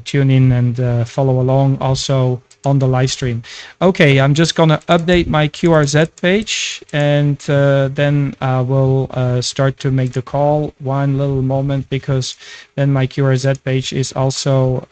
tune in and follow along also on the live stream. Okay, I'm just gonna update my QRZ page, and then I will start to make the call. One little moment, because then my QRZ page is also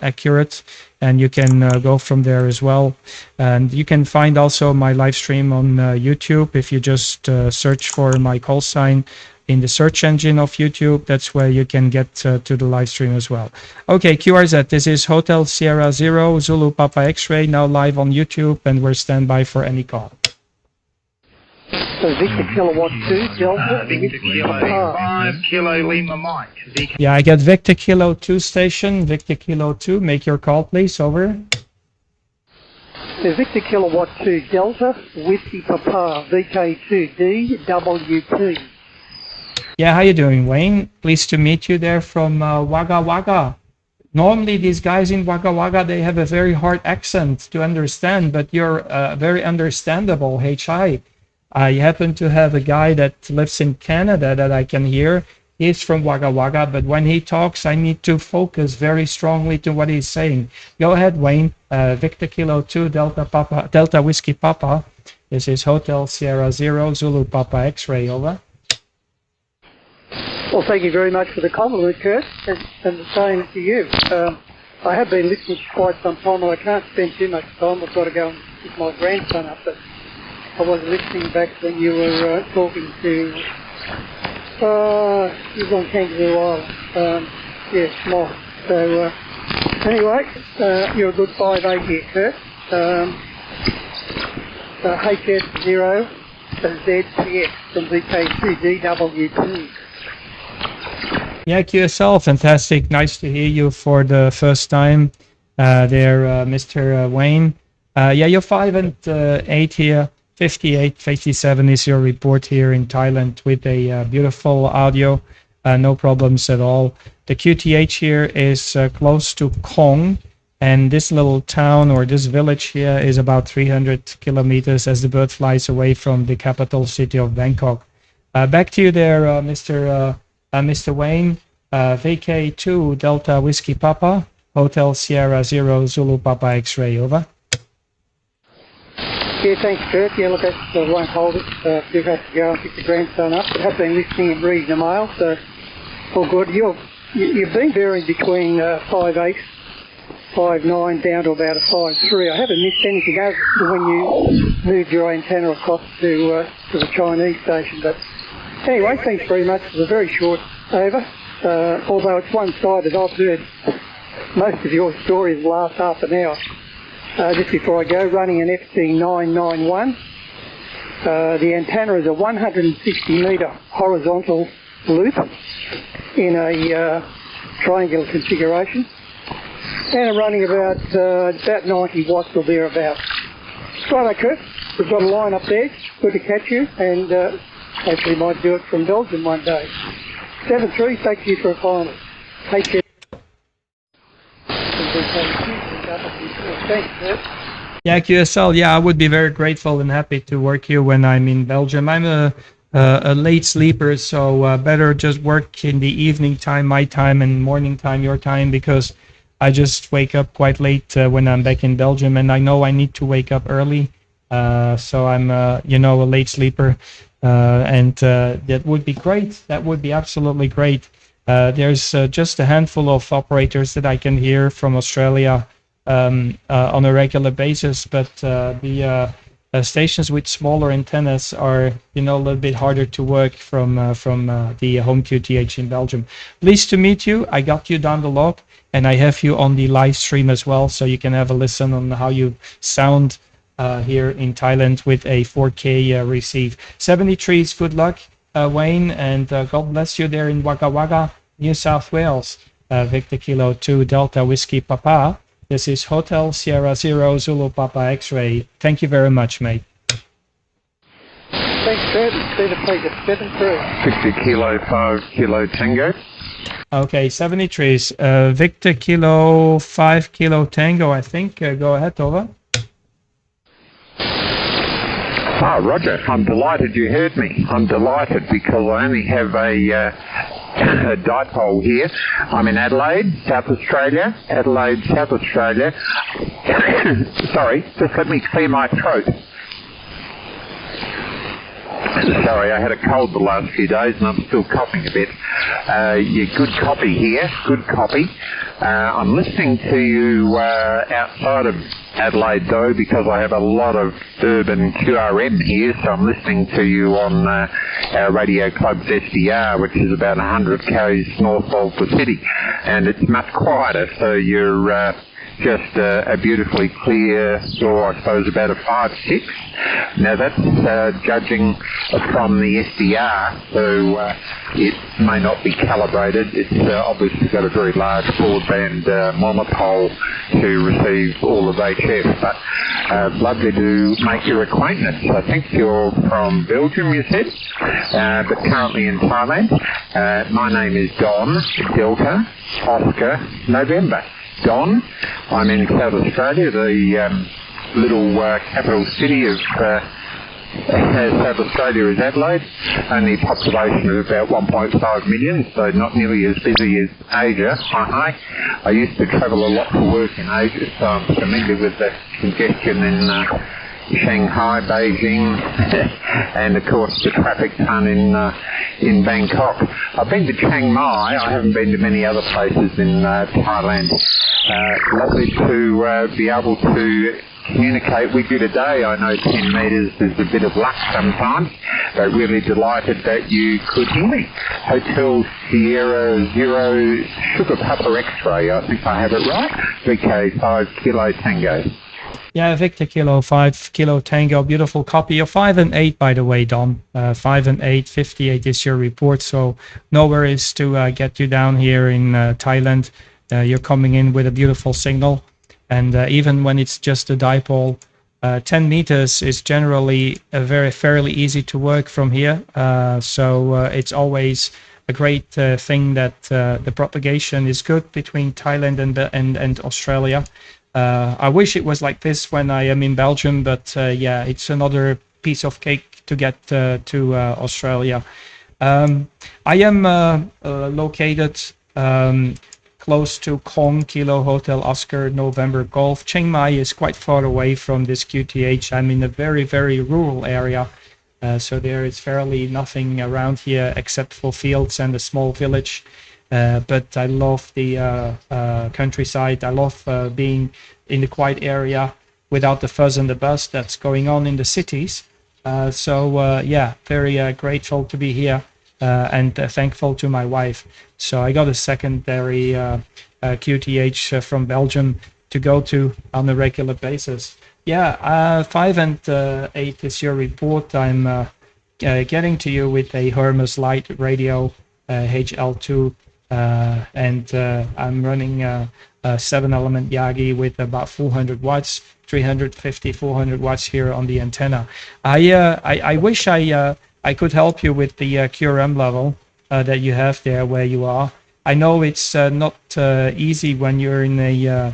accurate, and you can go from there as well. And you can find also my live stream on YouTube if you just search for my call sign in the search engine of YouTube. That's where you can get to the live stream as well. Okay, QRZ, this is Hotel Sierra Zero Zulu Papa X-Ray, now live on YouTube, and we're standby for any call. So Victor Kilowatt 2, Delta, Victor Kilo 5, Kilo Lima Mike. Yeah, I get Victor Kilo 2 station, Victor Kilo 2, make your call please, over. So Victor Kilowatt 2, Delta, Whiskey Papa, VK2D, WP. Yeah, how you doing, Wayne? Pleased to meet you there from Wagga Wagga. Normally, these guys in Wagga Wagga, they have a very hard accent to understand, but you're very understandable, HI. I happen to have a guy that lives in Canada that I can hear. He's from Wagga Wagga, but when he talks, I need to focus very strongly to what he's saying. Go ahead, Wayne. Victor Kilo 2, Delta Whiskey Papa. This is Hotel Sierra Zero, Zulu Papa X-ray, over. Well, thank you very much for the compliment, Kurt, and the same to you. I have been listening for quite some time, and I can't spend too much time. I've got to go and pick my grandson up, but I was listening back when you were talking to, he was on Kangaroo Island. Yes, Mike. So, anyway, you're a good 5'8" here, Kurt. HS0 ZPX from VK2DWP. Yeah, QSL, fantastic. Nice to hear you for the first time there, Mr. Wayne. Yeah, you're 5 and 8 here. 58, 57 is your report here in Thailand with a beautiful audio. No problems at all. The QTH here is close to Kong, and this little town or this village here is about 300 kilometers as the bird flies away from the capital city of Bangkok. Back to you there, Mr. Wayne, VK2 Delta Whiskey Papa, Hotel Sierra Zero Zulu Papa X-ray, over. Yeah, thanks, Kurt. Yeah, look, I won't hold it. Do have to go and pick the grandson up. I have been listening and reading the mail, so all good. You've been varying between 5'8", 5'9", down to about a 5'3". I haven't missed anything other than when you moved your antenna across to the Chinese station, but anyway, thanks very much. It was a very short over, although it's one-sided. I've heard most of your stories the last half an hour. Just before I go, running an FC991. The antenna is a 160-metre horizontal loop in a triangular configuration. And I'm running about 90 watts or thereabouts. Righto, Kurt. We've got a line up there. Good to catch you, and hopefully might do it from Belgium one day. 7-3, thank you for a final. Take care. Thanks, Kurt. Yeah, QSL, yeah, I would be very grateful and happy to work here when I'm in Belgium. I'm a late sleeper, so better just work in the evening time, my time, and morning time, your time, because I just wake up quite late when I'm back in Belgium, and I know I need to wake up early. So I'm, a late sleeper, and that would be great. That would be absolutely great. There's just a handful of operators that I can hear from Australia on a regular basis, but the stations with smaller antennas are, a little bit harder to work from the home QTH in Belgium. Pleased to meet you. I got you down the log, and I have you on the live stream as well, so you can have a listen on how you sound here in Thailand with a 4K receive. 73's good luck, Wayne, and God bless you there in Wagga Wagga, New South Wales. Victor Kilo 2 Delta Whiskey Papa. This is Hotel Sierra Zero Zulu Papa X-ray. Thank you very much, mate. Thanks, Kurt. It's been a pleasure. 7-3. Victor Kilo 5 Kilo Tango. Okay, 73's. Victor Kilo 5 Kilo Tango, I think. Go ahead, over. Roger. I'm delighted you heard me. I'm delighted because I only have a dipole here. I'm in Adelaide, South Australia. Sorry, just let me clear my throat. Sorry, I had a cold the last few days and I'm still coughing a bit. Good copy here, good copy. I'm listening to you outside of Adelaide though, because I have a lot of urban QRM here, so I'm listening to you on our Radio Club's SDR, which is about 100 k's north of the city, and it's much quieter, so you're just a beautifully clear, or I suppose about a 5.6. Now that's judging from the SDR, so it may not be calibrated. It's obviously got a very large broadband monopole to receive all of HF, but lovely to make your acquaintance. I think you're from Belgium, you said, but currently in Thailand. My name is Don, Delta, Oscar, November. Don. I'm in South Australia, the little capital city of South Australia is Adelaide, only a population of about 1.5 million, so not nearly as busy as Asia. I used to travel a lot for work in Asia, so I'm familiar with the congestion in Shanghai, Beijing, and of course the traffic ton in Bangkok. I've been to Chiang Mai. I haven't been to many other places in Thailand. Lovely to be able to communicate with you today. I know 10 metres is a bit of luck sometimes, but really delighted that you could hear me. Hotel Sierra Zero Sugar Papa X-ray, I think I have it right. VK 5 Kilo Tango. Yeah, Victor Kilo 5 Kilo Tango, beautiful copy. You're 5 and 8, by the way, Don. 5 and 8, 58 is your report, so no worries to get you down here in Thailand. You're coming in with a beautiful signal, and even when it's just a dipole, 10 meters is generally fairly easy to work from here. So it's always a great thing that the propagation is good between Thailand and Australia. I wish it was like this when I am in Belgium, but yeah, it's another piece of cake to get to Australia. I am located close to Kong Kilo Hotel Oscar November Golf. Chiang Mai is quite far away from this QTH. I'm in a very, very rural area. So there is fairly nothing around here except for fields and a small village. But I love the countryside. I love being in the quiet area without the fuzz and the buzz that's going on in the cities. So yeah, very grateful to be here and thankful to my wife. So I got a secondary QTH from Belgium to go to on a regular basis. Yeah, 5 and 8 is your report. I'm getting to you with a Hermes Lite radio HL2. And I'm running a 7-element Yagi with about 400 watts, 350, 400 watts here on the antenna. I wish I could help you with the QRM level that you have there where you are. I know it's not easy when you're in a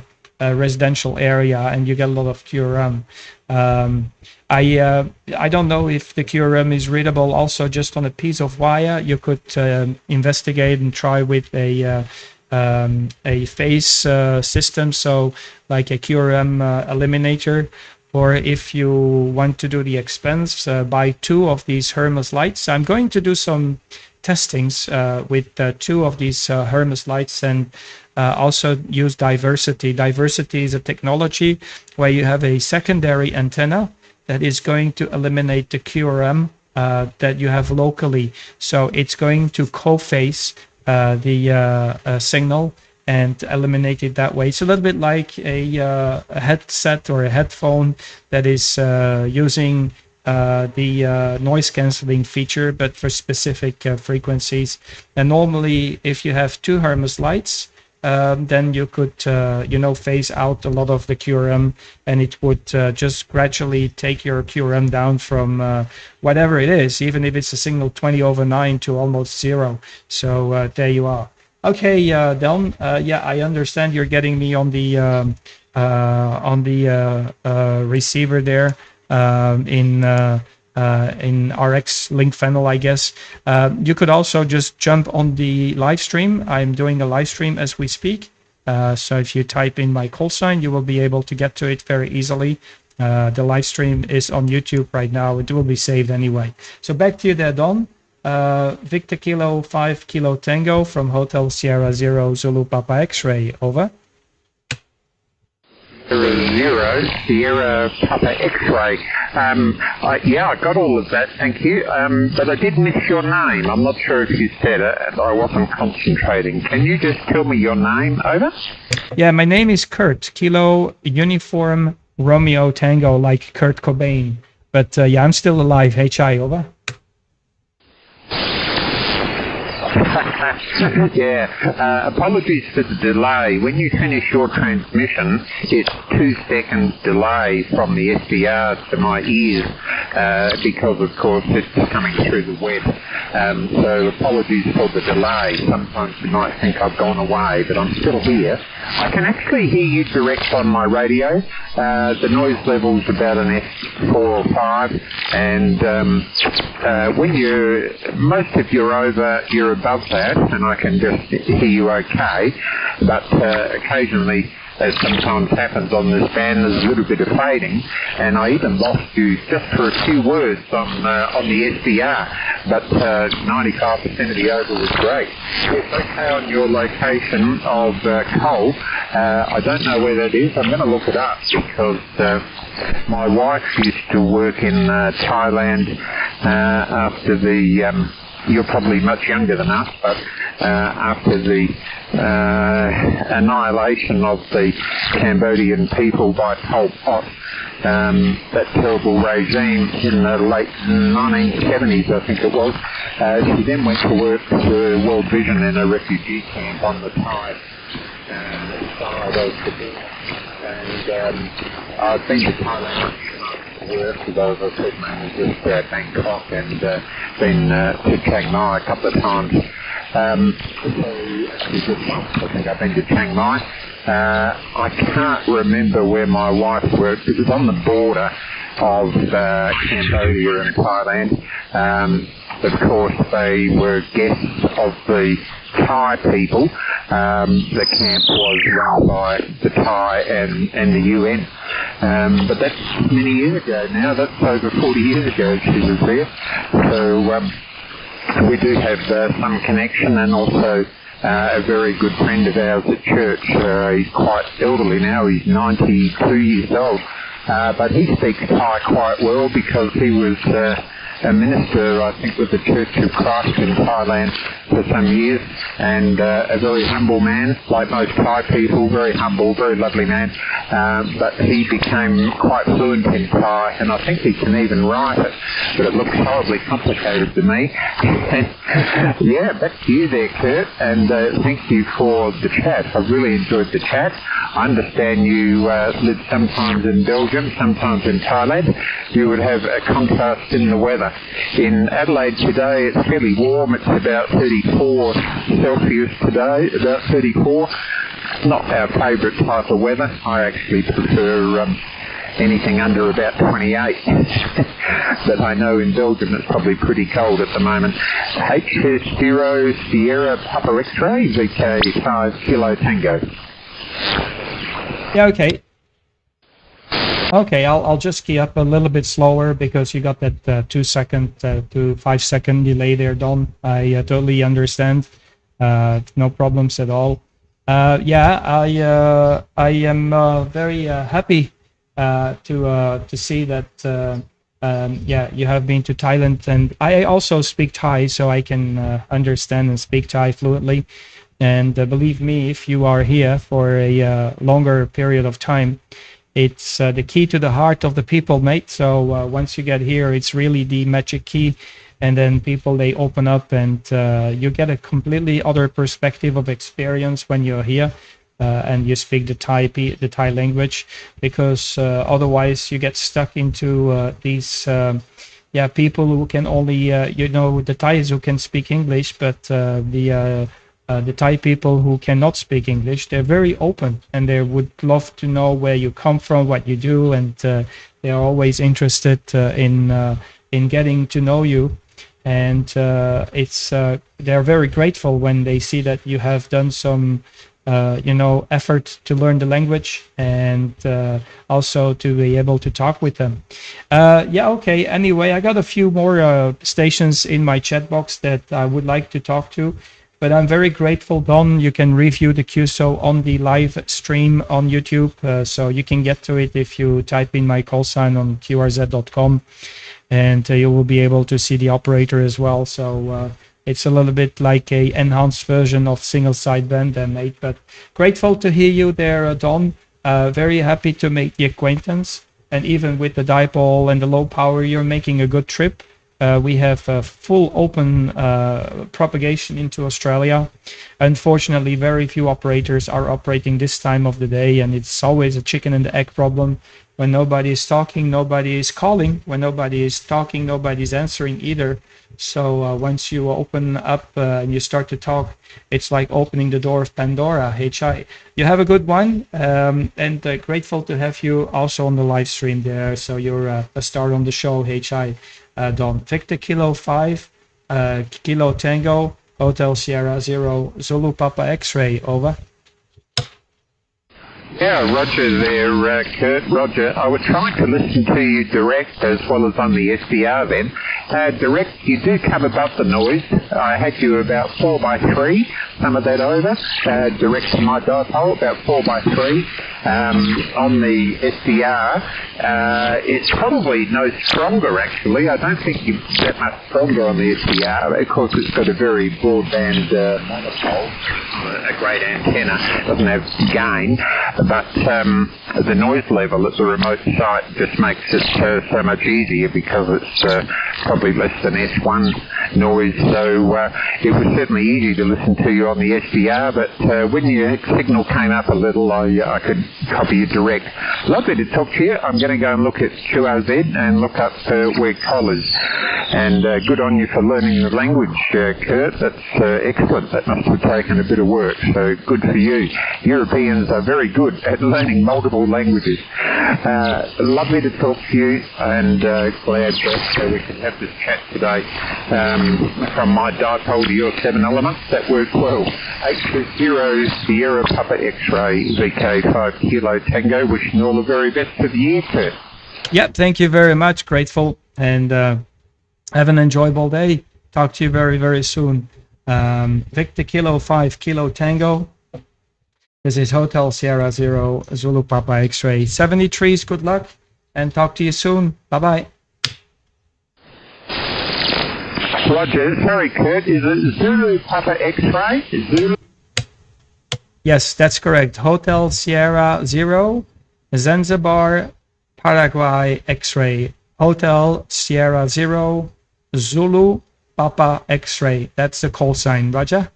residential area and you get a lot of QRM. I don't know if the QRM is readable also just on a piece of wire. You could investigate and try with a phase system, so like a QRM eliminator. Or if you want to do the expense, buy 2 of these Hermes Lites. I'm going to do some testings with 2 of these Hermes Lites and also use diversity. Diversity is a technology where you have a secondary antenna that is going to eliminate the QRM that you have locally. So it's going to co-phase the signal and eliminate it that way. It's a little bit like a headset or a headphone that is using the noise cancelling feature, but for specific frequencies. And normally, if you have 2 Hermes Lites, then you could, phase out a lot of the QRM, and it would just gradually take your QRM down from whatever it is, even if it's a signal 20/9 to almost 0. So there you are. Okay, Don. Yeah, I understand you're getting me on the receiver there in in RX link funnel, I guess. You could also just jump on the live stream. I'm doing a live stream as we speak. So if you type in my call sign, you will be able to get to it very easily. The live stream is on YouTube right now. It will be saved anyway. So back to you there, Don. Victor Kilo 5 Kilo Tango from Hotel Sierra Zero Zulu Papa X-ray. Over. Zero Sierra Papa X-ray. Yeah, I got all of that, thank you. But I did miss your name. I'm not sure if you said it. I wasn't concentrating. Can you just tell me your name? Over. Yeah, my name is Kurt. Kilo Uniform Romeo Tango, like Kurt Cobain. But yeah, I'm still alive. HI, over. Yeah, apologies for the delay. When you finish your transmission, it's 2 seconds delay from the SDR to my ears because, of course, it's coming through the web. So apologies for the delay. Sometimes you might think I've gone away, but I'm still here. I can actually hear you direct on my radio. The noise level's about an F4 or 5, and when most of you're above that, and I can just hear you okay, but occasionally, as sometimes happens on this band, there's a little bit of fading, and I even lost you just for a few words on the SDR, but 95% of the over was great. It's okay on your location of Cole. I don't know where that is. I'm going to look it up because my wife used to work in Thailand after the... you're probably much younger than us, but after the annihilation of the Cambodian people by Pol Pot, that terrible regime in the late 1970s, I think it was, she then went to work for World Vision in a refugee camp on the Thai side of the border. And I've been to Thailand work, although as I said, mainly just Bangkok, and been to Chiang Mai a couple of times. I think I've been to Chiang Mai. I can't remember where my wife worked. It was on the border of Cambodia and Thailand. Of course, they were guests of the Thai people. The camp was run by the Thai and the UN. But that's many years ago now. That's over 40 years ago she was there. So we do have some connection, and also a very good friend of ours at church. He's quite elderly now. He's 92 years old. But he speaks Thai quite well because he was a minister, I think, with the Church of Christ in Thailand for some years, and a very humble man, like most Thai people, very humble, very lovely man. But he became quite fluent in Thai, and I think he can even write it, but it looks horribly complicated to me. Yeah, back to you there, Kurt, and thank you for the chat. I've really enjoyed the chat. I understand you live sometimes in Belgium, sometimes in Thailand. You would have a contrast in the weather. In Adelaide today, it's fairly warm. It's about 34 Celsius today, about 34. Not our favourite type of weather. I actually prefer anything under about 28. But I know in Belgium it's probably pretty cold at the moment. HS0 Sierra Papa X-ray, VK 5 Kilo Tango. Yeah, okay. Okay, I'll just key up a little bit slower because you got that 2 second to 5 second delay there, Don. I totally understand. No problems at all. Yeah, I am very happy to see that. Yeah, you have been to Thailand, and I also speak Thai, so I can understand and speak Thai fluently. And believe me, if you are here for a longer period of time, it's the key to the heart of the people, mate. So once you get here, it's really the magic key. And then people, they open up, and you get a completely other perspective of experience when you're here and you speak the Thai language, because otherwise you get stuck into these people who can only the Thais who can speak English, but the Thai people who cannot speak English, they're very open, and they would love to know where you come from, what you do, and they are always interested in in getting to know you. And they're very grateful when they see that you have done some effort to learn the language, and also to be able to talk with them. Okay. Anyway, I got a few more stations in my chat box that I would like to talk to, but I'm very grateful, Don. You can review the QSO on the live stream on YouTube, so you can get to it if you type in my call sign on qrz.com, and you will be able to see the operator as well. So it's a little bit like a enhanced version of single sideband, mate. But grateful to hear you there, Don. Very happy to make the acquaintance. And even with the dipole and the low power, you're making a good trip. We have full open propagation into Australia. Unfortunately, very few operators are operating this time of the day, and it's always a chicken and the egg problem. When nobody is talking, nobody is calling. When nobody is talking, nobody is answering either. So once you open up and you start to talk, it's like opening the door of Pandora. HI, you have a good one, and grateful to have you also on the live stream there. So you're a star on the show, HI. Don. Victor Kilo 5, Kilo Tango, Hotel Sierra 0, Zulu Papa X-Ray, over. Yeah, Roger there, Kurt. Roger, I was trying to listen to you direct as well as on the SDR then. Direct, you do come above the noise. I had you about 4x3, some of that over. Direct to my dipole, about 4x3. On the SDR, it's probably no stronger actually. I don't think you're that much stronger on the SDR. Of course, it's got a very broadband monopole, a great antenna, doesn't have gain, but the noise level at the remote site just makes it so much easier because it's probably less than S1 noise, so it was certainly easy to listen to you on the SDR, but when your signal came up a little, I could copy you direct. Lovely to talk to you. I'm going to go and look at QRZ and look up where Col is. And good on you for learning the language, Kurt. That's excellent. That must have taken a bit of work, so good for you. Europeans are very good at learning multiple languages. Lovely to talk to you, and glad that we could have this chat today. From my dipole to your 7 elements, that worked well. 820 Sierra Papa X-Ray VK5 Kilo Tango, wishing you all the very best for the year, Kurt. Yep, thank you very much. Grateful, and have an enjoyable day. Talk to you very, very soon. Victor Kilo 5 Kilo Tango. This is Hotel Sierra 0 Zulu Papa X-Ray 73s. Good luck, and talk to you soon. Bye-bye. Roger. Sorry, Kurt. Is it Zulu Papa X-Ray? Zulu? Yes, that's correct. Hotel Sierra 0 Zanzibar Paraguay X-Ray. Hotel Sierra 0 Zulu Papa X-Ray. That's the call sign. Roger?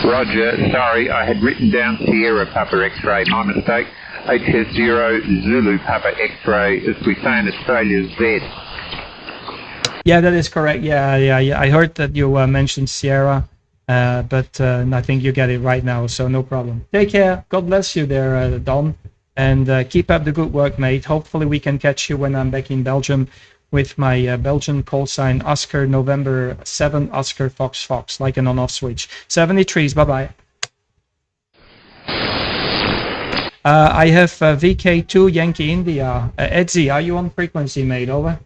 Roger. Sorry, I had written down Sierra Papa X-Ray. My mistake. HS0 Zulu Papa X-Ray, as we say in Australia, Z. Yeah, that is correct. Yeah. I heard that you mentioned Sierra, but I think you get it right now, so no problem. Take care. God bless you there, Don. And keep up the good work, mate. Hopefully we can catch you when I'm back in Belgium with my Belgian call sign Oscar November 7 Oscar Fox Fox, like an on-off switch. 73s, bye-bye. I have VK2 Yankee India. Edzi, are you on frequency, mate? Over.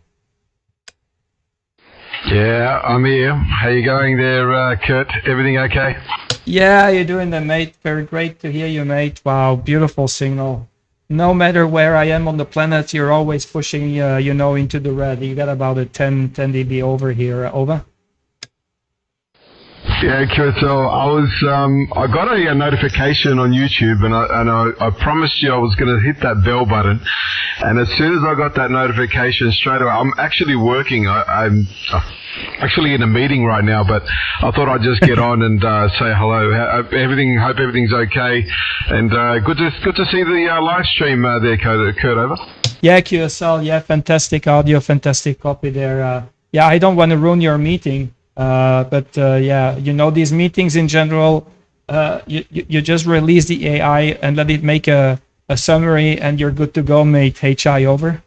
Yeah, I'm here. How you going there, Kurt? Everything okay? Yeah, how you doing there, mate? Very great to hear you, mate. Wow, beautiful signal. No matter where I am on the planet, you're always pushing, into the red. You got about a 10 dB over here. Over. Yeah, Kurt. So I got a notification on YouTube, and I promised you I was going to hit that bell button. And as soon as I got that notification, straight away, I'm actually working. I'm actually in a meeting right now, but I thought I'd just get on and say hello. Hope everything's okay, and good to see the live stream there, Kurt. Over. Yeah, QSL. Yeah, fantastic audio, fantastic copy there. Yeah, I don't want to ruin your meeting. But these meetings in general, you just release the AI and let it make a summary, and you're good to go, mate. HI, over.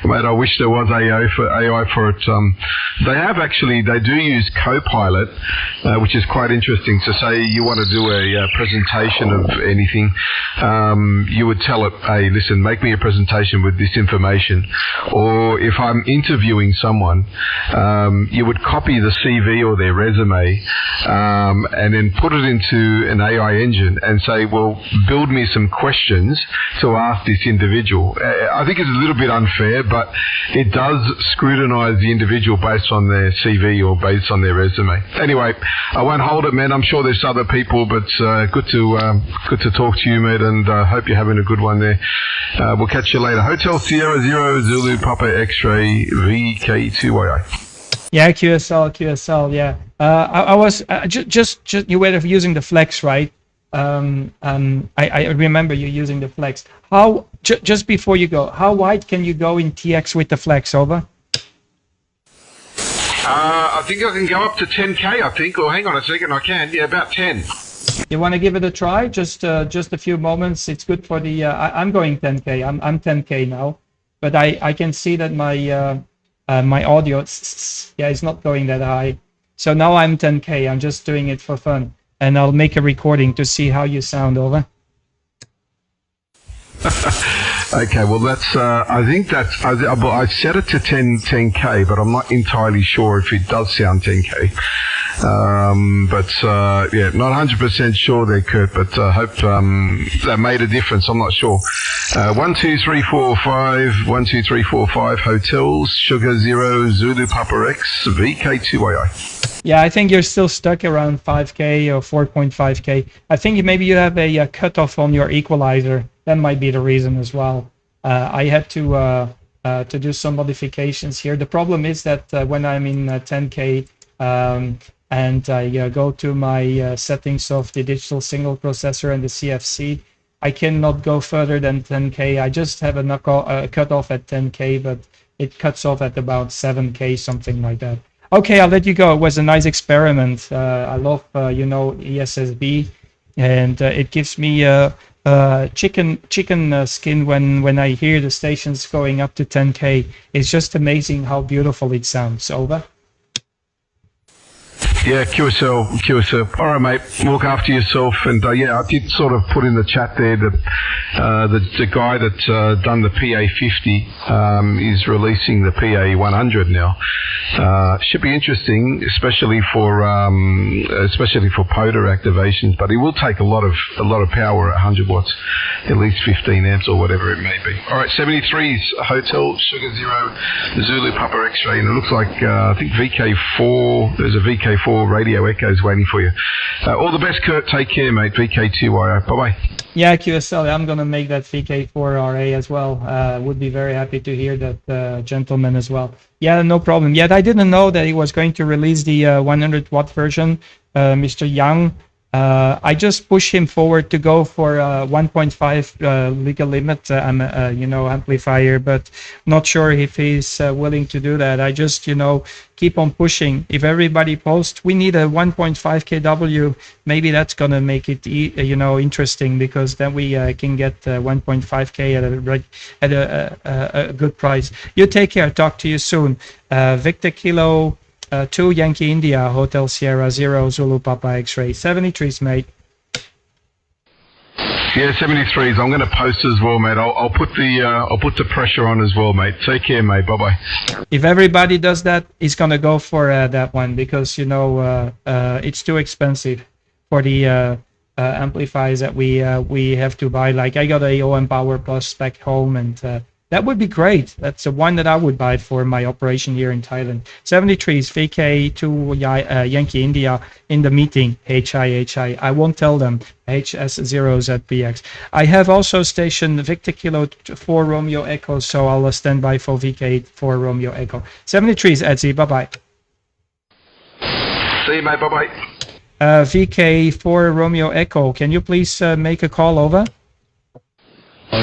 Mate, I wish there was AI for it. They do use Copilot, which is quite interesting. So say you want to do a presentation of anything, you would tell it, hey, listen, make me a presentation with this information. Or if I'm interviewing someone, you would copy the CV or their resume and then put it into an AI engine and say, well, build me some questions to ask this individual. I think it's a little bit unfair, but it does scrutinize the individual based on their CV or based on their resume. Anyway, I won't hold it, man. I'm sure there's other people, but good to talk to you, mate, and hope you're having a good one there. We'll catch you later. Hotel Sierra Zero Zulu Papa X-Ray VK2YI. Yeah, QSL, yeah. I was just you were using the flex, right? I remember you using the flex. How just before you go, how wide can you go in TX with the flex? Over. I think I can go up to 10K. I think. Or hang on a second, I can. Yeah, about 10. You want to give it a try? Just a few moments. It's good for the. I'm going 10K. I'm 10K now, but I can see that my my audio, yeah, it's not going that high. So now I'm 10K. I'm just doing it for fun. And I'll make a recording to see how you sound. Over. Okay, well that's. I think that's. I set it to 10K, but I'm not entirely sure if it does sound 10K. Yeah, not 100% sure there, Kurt. But I hope that made a difference. I'm not sure. 1 2 3 4 5 1 2 3 4 5 hotels Sugar Zero Zulu Papa X VK2YI. Yeah, I think you're still stuck around 5K or 4.5K. I think maybe you have a cutoff on your equalizer. That might be the reason as well. I had to do some modifications here. The problem is that when I'm in 10K and I go to my settings of the digital signal processor and the CFC, I cannot go further than 10K. I just have a cutoff at 10K, but it cuts off at about 7K, something like that. Okay, I'll let you go. It was a nice experiment. I love, ESSB, and it gives me chicken skin when I hear the stations going up to 10K. It's just amazing how beautiful it sounds. Over. Yeah, QSL. All right, mate. Look after yourself. And yeah, I did sort of put in the chat there that the guy that done the PA50 is releasing the PA100 now. Should be interesting, especially for POTA activations. But it will take a lot of power at 100 watts, at least 15 amps or whatever it may be. All right, 73's Hotel Sugar Zero Zulu Papa X-ray, and it looks like I think VK4. There's a VK4 radio echoes waiting for you. All the best, Kurt. Take care, mate. VK2YI. Bye-bye. Yeah, QSL. I'm going to make that VK4RA as well. Would be very happy to hear that gentleman as well. Yeah, no problem. Yet I didn't know that he was going to release the 100 watt version, Mr. Young. I just push him forward to go for 1.5 legal limit, amplifier, but not sure if he's willing to do that. I just, keep on pushing. If everybody posts, we need a 1.5 kW, maybe that's going to make it, interesting, because then we can get 1.5K at a good price. You take care. Talk to you soon. Victor Kilo 2 Yankee India Hotel Sierra 0 Zulu Papa X-ray 73s, mate. Yeah, 73s. I'm going to post as well, mate. I'll put the pressure on as well, mate. Take care, mate. Bye bye. If everybody does that, he's going to go for that one, because it's too expensive for the amplifiers that we have to buy. Like, I got a OM Power Plus back home, and that would be great. That's the one that I would buy for my operation here in Thailand. 73s, VK2 Yankee India in the meeting. HI. I won't tell them. HS0ZPX. I have also stationed Victor Kilo 4 Romeo Echo, so I'll stand by for VK4 Romeo Echo. 73s, Etsy. Bye-bye. See you, mate. Bye-bye. VK4 Romeo Echo, can you please make a call? Over. 04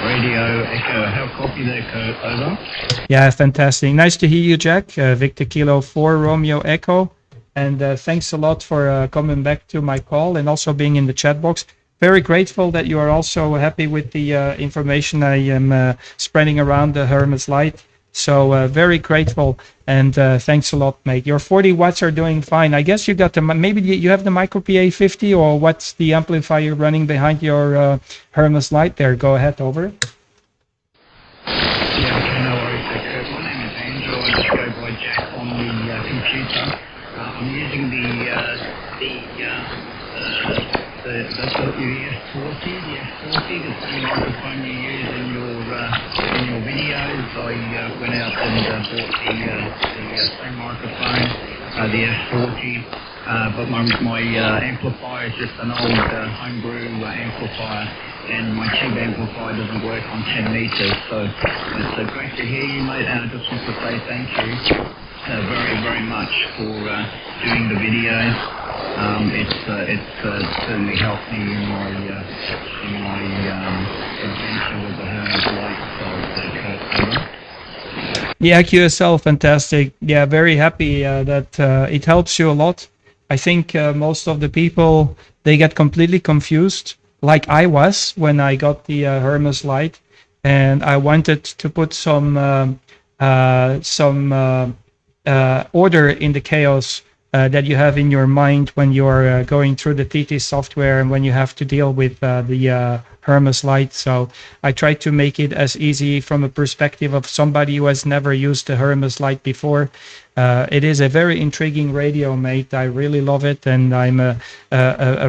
Radio Echo, how copy there, Kurt? Over. Yeah, fantastic. Nice to hear you, Jack. Victor Kilo 4 Romeo Echo. And thanks a lot for coming back to my call and also being in the chat box. very grateful that you are also happy with the information I am spreading around the Hermes Lite. So very grateful, and thanks a lot, mate. Your 40 watts are doing fine. I guess you got the, maybe you have the Micro PA 50, or what's the amplifier running behind your Hermes Lite there? Go ahead, over. Yeah, okay, no worries. My name is Andrew. I just go by Jack on the computer. I'm using the ES40, the S40, the same microphone you use in your videos. I went out and bought the same microphone, the S40. But my amplifier is just an old homebrew amplifier, and my tube amplifier doesn't work on 10 meters. So it's great to hear you, mate, and I just want to say thank you very, very much for doing the videos. It's certainly helped me in my adventure with the Hermes Lite. Yeah, QSL, fantastic. Yeah, very happy that it helps you a lot. I think most of the people, they get completely confused, like I was when I got the Hermes Lite, and I wanted to put some order in the chaos that you have in your mind when you're going through the TT software and when you have to deal with the Hermes Lite. So I tried to make it as easy from a perspective of somebody who has never used the Hermes Lite before. It is a very intriguing radio, mate. I really love it, and I'm a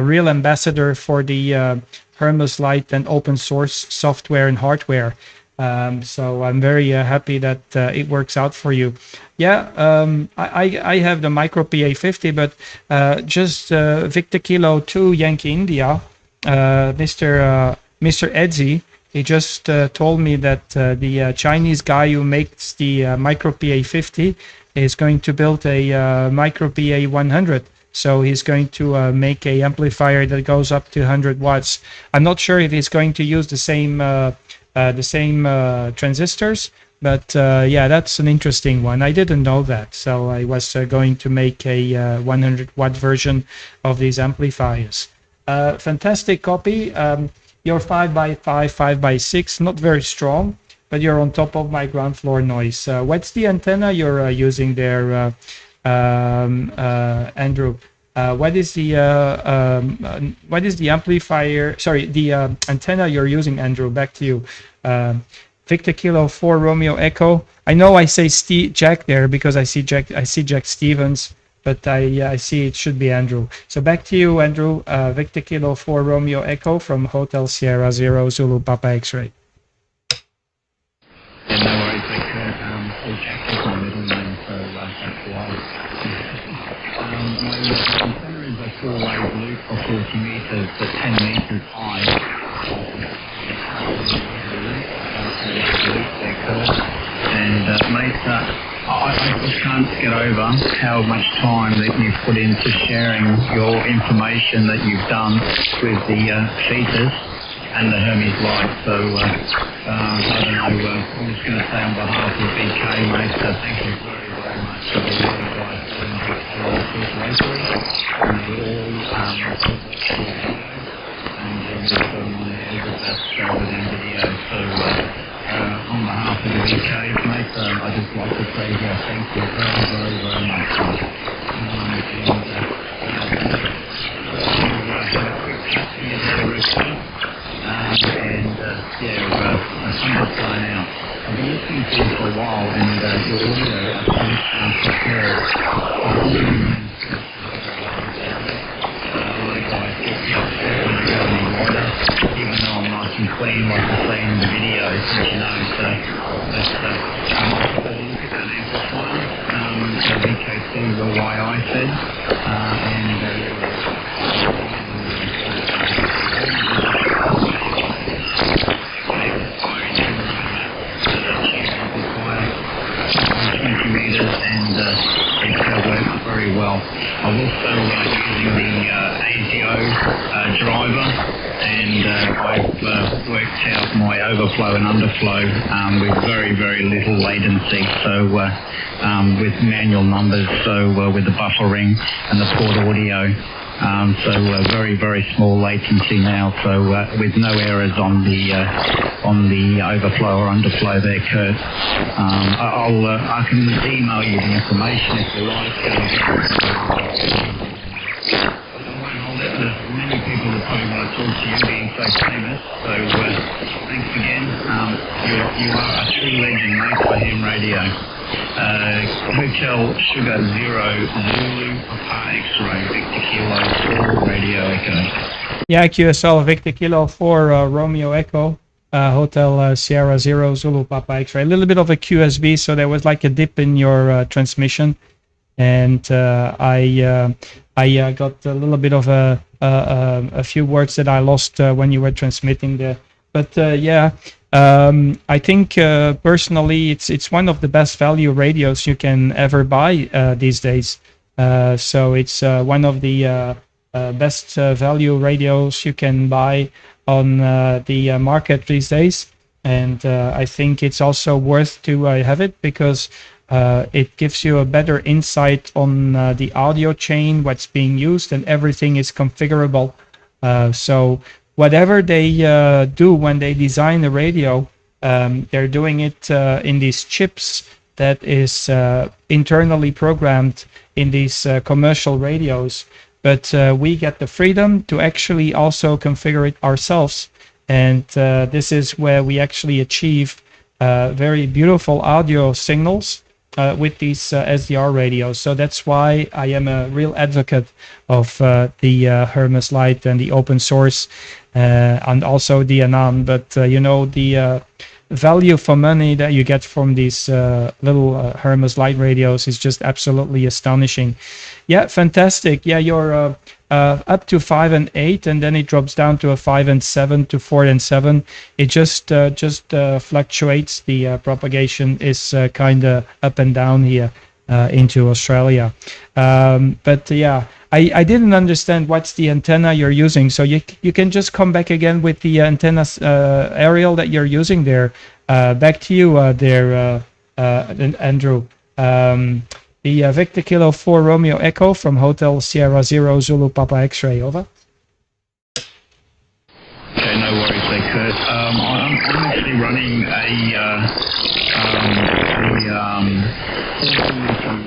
real ambassador for the Hermes Lite and open source software and hardware. So I'm very happy that it works out for you. Yeah, I have the Micro PA 50, but just Victor Kilo 2 Yankee India, Mr. Edzi, he just told me that the Chinese guy who makes the Micro PA 50 is going to build a Micro PA 100. So he's going to make a amplifier that goes up to 100 watts. I'm not sure if he's going to use the same transistors, but yeah, that's an interesting one. I didn't know that, so I was going to make a 100 watt version of these amplifiers. Fantastic copy. You're 5x5, 5x6, not very strong, but you're on top of my ground floor noise. What's the antenna you're using there, Andrew? What is the amplifier? Sorry, the antenna you're using, Andrew. Back to you. Victor Kilo 4 Romeo Echo. I know I say Jack there because I see Jack Stevens, but I see it should be Andrew. So back to you, Andrew. Victor Kilo 4 Romeo Echo from Hotel Sierra 0 Zulu Papa X-ray. Yeah, no worries, Victor. Jack is my middle name, so that's why. My antenna is a four-way loop of 40 meters, but 10 meters high. And mate, I just can't get over how much time that you've put into sharing your information that you've done with the features and the Hermes Lite. So I don't know, I'm just going to say on behalf of BK, mate, thank you very, very much for the work you guys doing locally, and all the best within video. So on behalf of the BK, mate, I just like to say thank you very, very, very much. I'm just flying out. I've been listening to you for a while, and your audio, I think, prepared. Even though I'm nice and clean, like I say in the videos, you know, so look at that amplifier, VK2, the YI said, and and it works very well. I'm also using the ASIO driver, and I've worked out my overflow and underflow with very, very little latency. So with manual numbers, so with the buffering and the port audio. So very, very small latency now. So with no errors on the overflow or underflow there, Kurt. I can email you the information if you like. Many people will probably want to talk to you, being so famous. So thanks again. You are a true legend, mate, for Ham Radio. Hotel Sugar Zero Zulu Papa X-Ray Victor Kilo 4 Radio Echo. Yeah, QSL Victor Kilo 4 Romeo Echo. Hotel Sierra Zero Zulu Papa X-Ray. A little bit of a QSB, so there was like a dip in your transmission, and I got a little bit of a few words that I lost when you were transmitting there. But yeah, I think personally it's one of the best value radios you can ever buy these days. So it's one of the best value radios you can buy on the market these days. And I think it's also worth to have it because it gives you a better insight on the audio chain, what's being used, and everything is configurable. So whatever they do when they design a radio, they're doing it in these chips that is internally programmed in these commercial radios. But we get the freedom to actually also configure it ourselves. And this is where we actually achieve very beautiful audio signals with these SDR radios. So that's why I am a real advocate of the Hermes Lite and the open source and also the Anan. But you know, the value for money that you get from these little Hermes Lite radios is just absolutely astonishing. Yeah, fantastic. Yeah, you're up to 5 and 8, and then it drops down to a 5 and 7 to 4 and 7. It just fluctuates. The propagation is kind of up and down here into Australia. But yeah, I didn't understand what's the antenna you're using. So you can just come back again with the antenna aerial that you're using there. Back to you there, Andrew. The Victor Kilo 4 Romeo Echo from Hotel Sierra Zero Zulu Papa X-Ray, over. Okay, no worries there, Kurt. I'm actually running a 10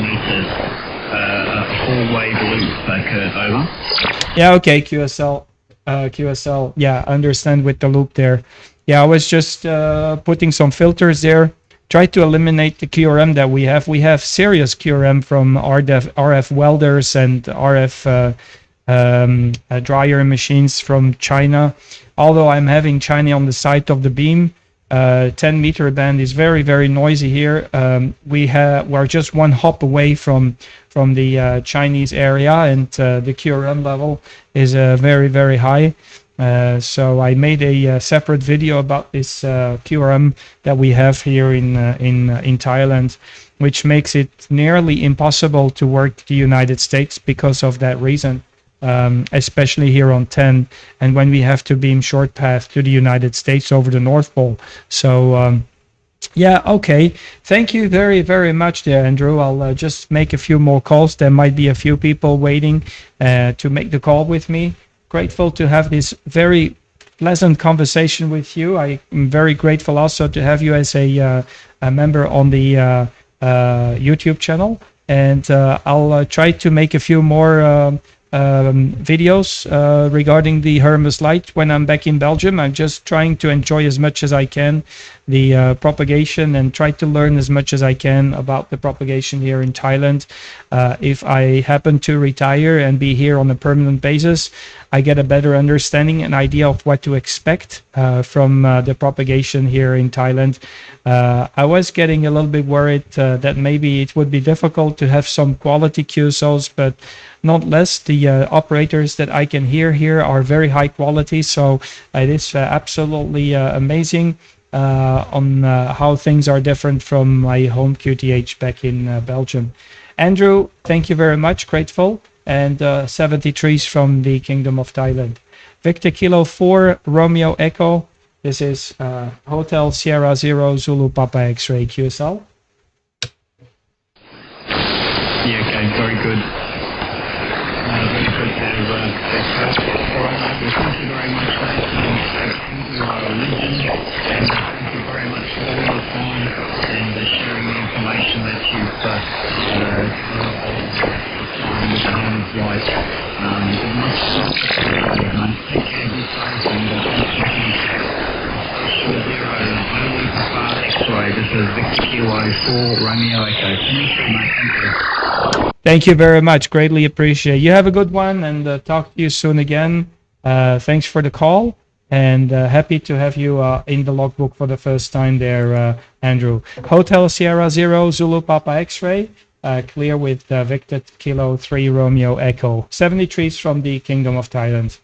meters, four-wave loop, Kurt, over. Yeah, okay, QSL, yeah, understand with the loop there. Yeah, I was just putting some filters there. Try to eliminate the QRM that we have. We have serious QRM from RF welders and RF dryer machines from China. Although I'm having China on the side of the beam, 10-meter band is very, very noisy here. We're just one hop away from the Chinese area, and the QRM level is very, very high. So I made a separate video about this QRM that we have here in Thailand, which makes it nearly impossible to work the United States because of that reason, especially here on 10, and when we have to beam short path to the United States over the North Pole. So yeah, okay. Thank you very, very much there, Andrew. I'll just make a few more calls. There might be a few people waiting to make the call with me. Grateful to have this very pleasant conversation with you. I am very grateful also to have you as a member on the YouTube channel. And I'll try to make a few more videos regarding the Hermes Lite when I'm back in Belgium. I'm just trying to enjoy as much as I can the propagation and try to learn as much as I can about the propagation here in Thailand. If I happen to retire and be here on a permanent basis, I get a better understanding and idea of what to expect from the propagation here in Thailand. I was getting a little bit worried that maybe it would be difficult to have some quality QSOs, but not less. The operators that I can hear here are very high quality, so it is absolutely amazing on how things are different from my home QTH back in Belgium. Andrew, thank you very much, grateful, and 73s from the Kingdom of Thailand. Victor Kilo 4 Romeo Echo, this is Hotel Sierra Zero Zulu Papa X-Ray QSL. Very good. Very good there, all right, mate. Well, thank you very much, mate. Thank you, Religion, and thank you very much for all your time and sharing the information that you've time with Hermes Lite. Much appreciated, mate. Take care of yourself and thank you. Zero, Zulu Papa X-ray. This is Victor Kilo 4 Romeo Echo. Finish it, mate. Thank you. Thank you very much. Greatly appreciate. You have a good one, and talk to you soon again. Thanks for the call, and happy to have you in the logbook for the first time there, Andrew. Hotel Sierra Zero Zulu Papa X-ray, clear with Victor Kilo 3 Romeo Echo. 73s from the Kingdom of Thailand.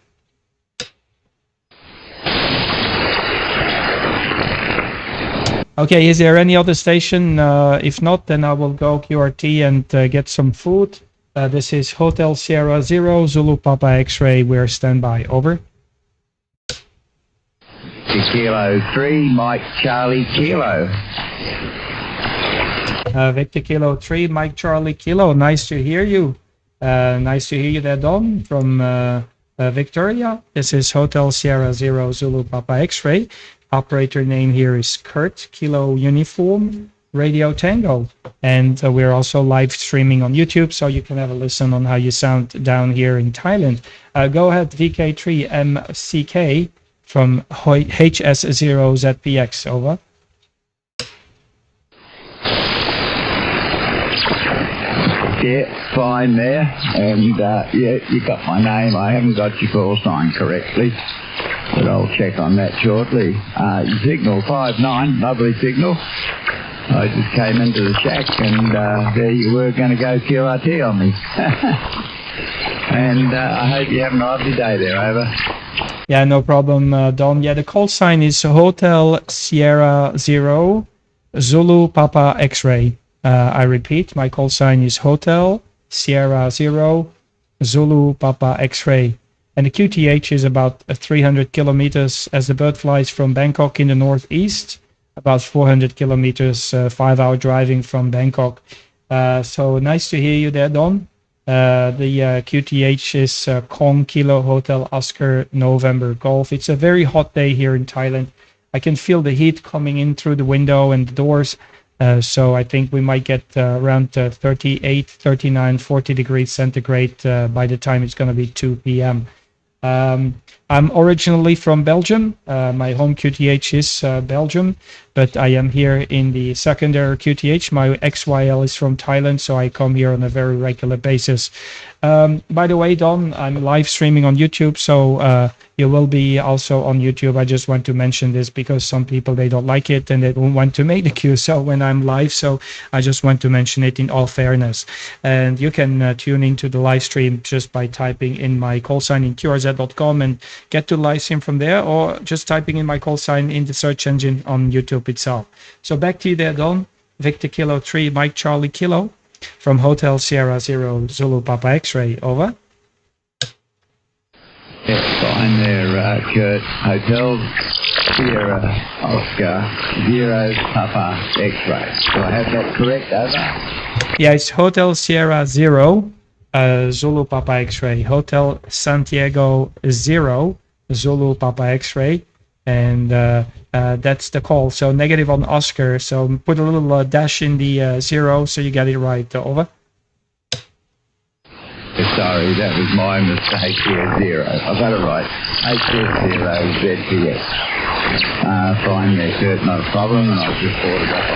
Okay, is there any other station? If not, then I will go QRT and get some food. This is Hotel Sierra Zero Zulu Papa X-ray. We're standby. Over. Kilo 3, Mike Charlie Kilo. Victor Kilo 3, Mike Charlie Kilo. Nice to hear you. Nice to hear you there, Don, from Victoria. This is Hotel Sierra Zero Zulu Papa X-ray. Operator name here is Kurt, Kilo Uniform, Radio Tango. And we're also live streaming on YouTube, so you can have a listen on how you sound down here in Thailand. Go ahead, VK3MCK from HS0ZPX, over. Yeah, fine there. And yeah, you got my name. I haven't got your call sign correctly, but I'll check on that shortly. Signal 59, lovely signal. I just came into the shack and there you were going to go QRT on me. And I hope you have a lovely day there, over. Yeah, no problem, Don. Yeah, the call sign is Hotel Sierra Zero Zulu Papa X-ray. I repeat, my call sign is Hotel Sierra Zero Zulu Papa X-ray. And the QTH is about 300 kilometers as the bird flies from Bangkok in the northeast, about 400 kilometers, 5-hour driving from Bangkok. So nice to hear you there, Don. The QTH is Kong Kilo Hotel Oscar November Golf. It's a very hot day here in Thailand. I can feel the heat coming in through the window and the doors. So I think we might get around 38, 39, 40 degrees centigrade by the time it's going to be 2 p.m. I'm originally from Belgium. My home QTH is Belgium, but I am here in the secondary QTH. My XYL is from Thailand, so I come here on a very regular basis. By the way, Don, I'm live streaming on YouTube, so you will be also on YouTube. I just want to mention this because some people, they don't like it and they don't want to make the queue. So when I'm live, so I just want to mention it in all fairness. And you can tune into the live stream just by typing in my call sign in qrz.com and get to live stream from there, or just typing in my call sign in the search engine on YouTube itself. So back to you there, Don. Victor Kilo 3, Mike Charlie Kilo from Hotel Sierra Zero Zulu Papa X-ray, over. Yeah, fine there, Kurt. Hotel Sierra Oscar Zero Papa X-ray. Do I have that correct, over? Yeah, it's Hotel Sierra Zero Zulu Papa X-ray. Hotel Santiago Zero Zulu Papa X-ray. And that's the call. So negative on Oscar. So put a little dash in the zero so you get it right, over. Sorry, that was my mistake here, zero. I got it right. HS0ZPX. Fine there, Kurt, not a problem, and I've just brought it up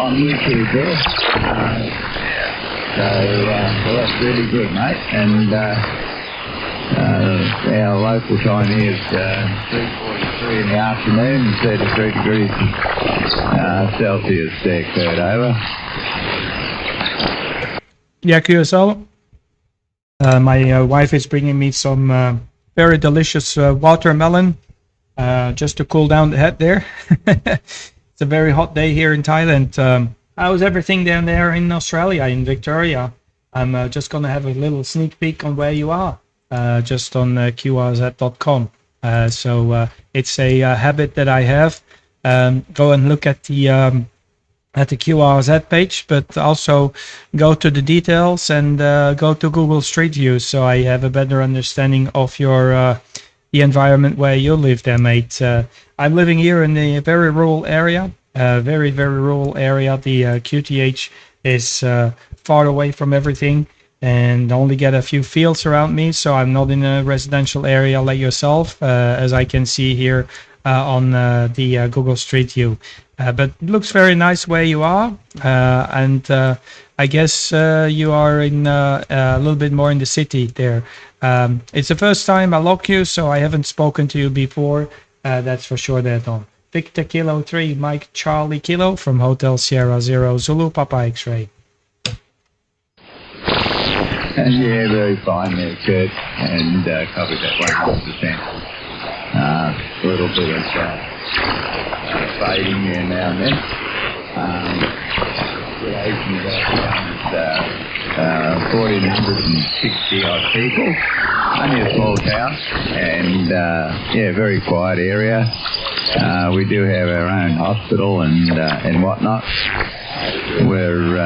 on YouTube there. Well, that's really good, mate. And our local time here is 3:43 in the afternoon and 33 degrees Celsius there, Kurt, over. Yeah, QSL. My wife is bringing me some very delicious watermelon just to cool down the head there. It's a very hot day here in Thailand. How's everything down there in Australia, in Victoria? I'm just going to have a little sneak peek on where you are, just on qrz.com. So it's a habit that I have. Go and look at the at the QRZ page, but also go to the details and go to Google Street View, so I have a better understanding of your the environment where you live there, mate. I'm living here in a very rural area, very rural area. The QTH is far away from everything and only get a few fields around me, so I'm not in a residential area like yourself, as I can see here on the Google Street View. But it looks very nice where you are, and I guess you are in a little bit more in the city there. It's the first time I log you, so I haven't spoken to you before. That's for sure there, Don. Victor Kilo 3, Mike Charlie Kilo from Hotel Sierra Zero, Zulu Papa X-Ray. Yeah, very fine there, Kurt, and covered that 100%. A little bit of fading there now and then. Population is 1,460 odd people. Only a small town, and yeah, very quiet area. We do have our own hospital and whatnot. We're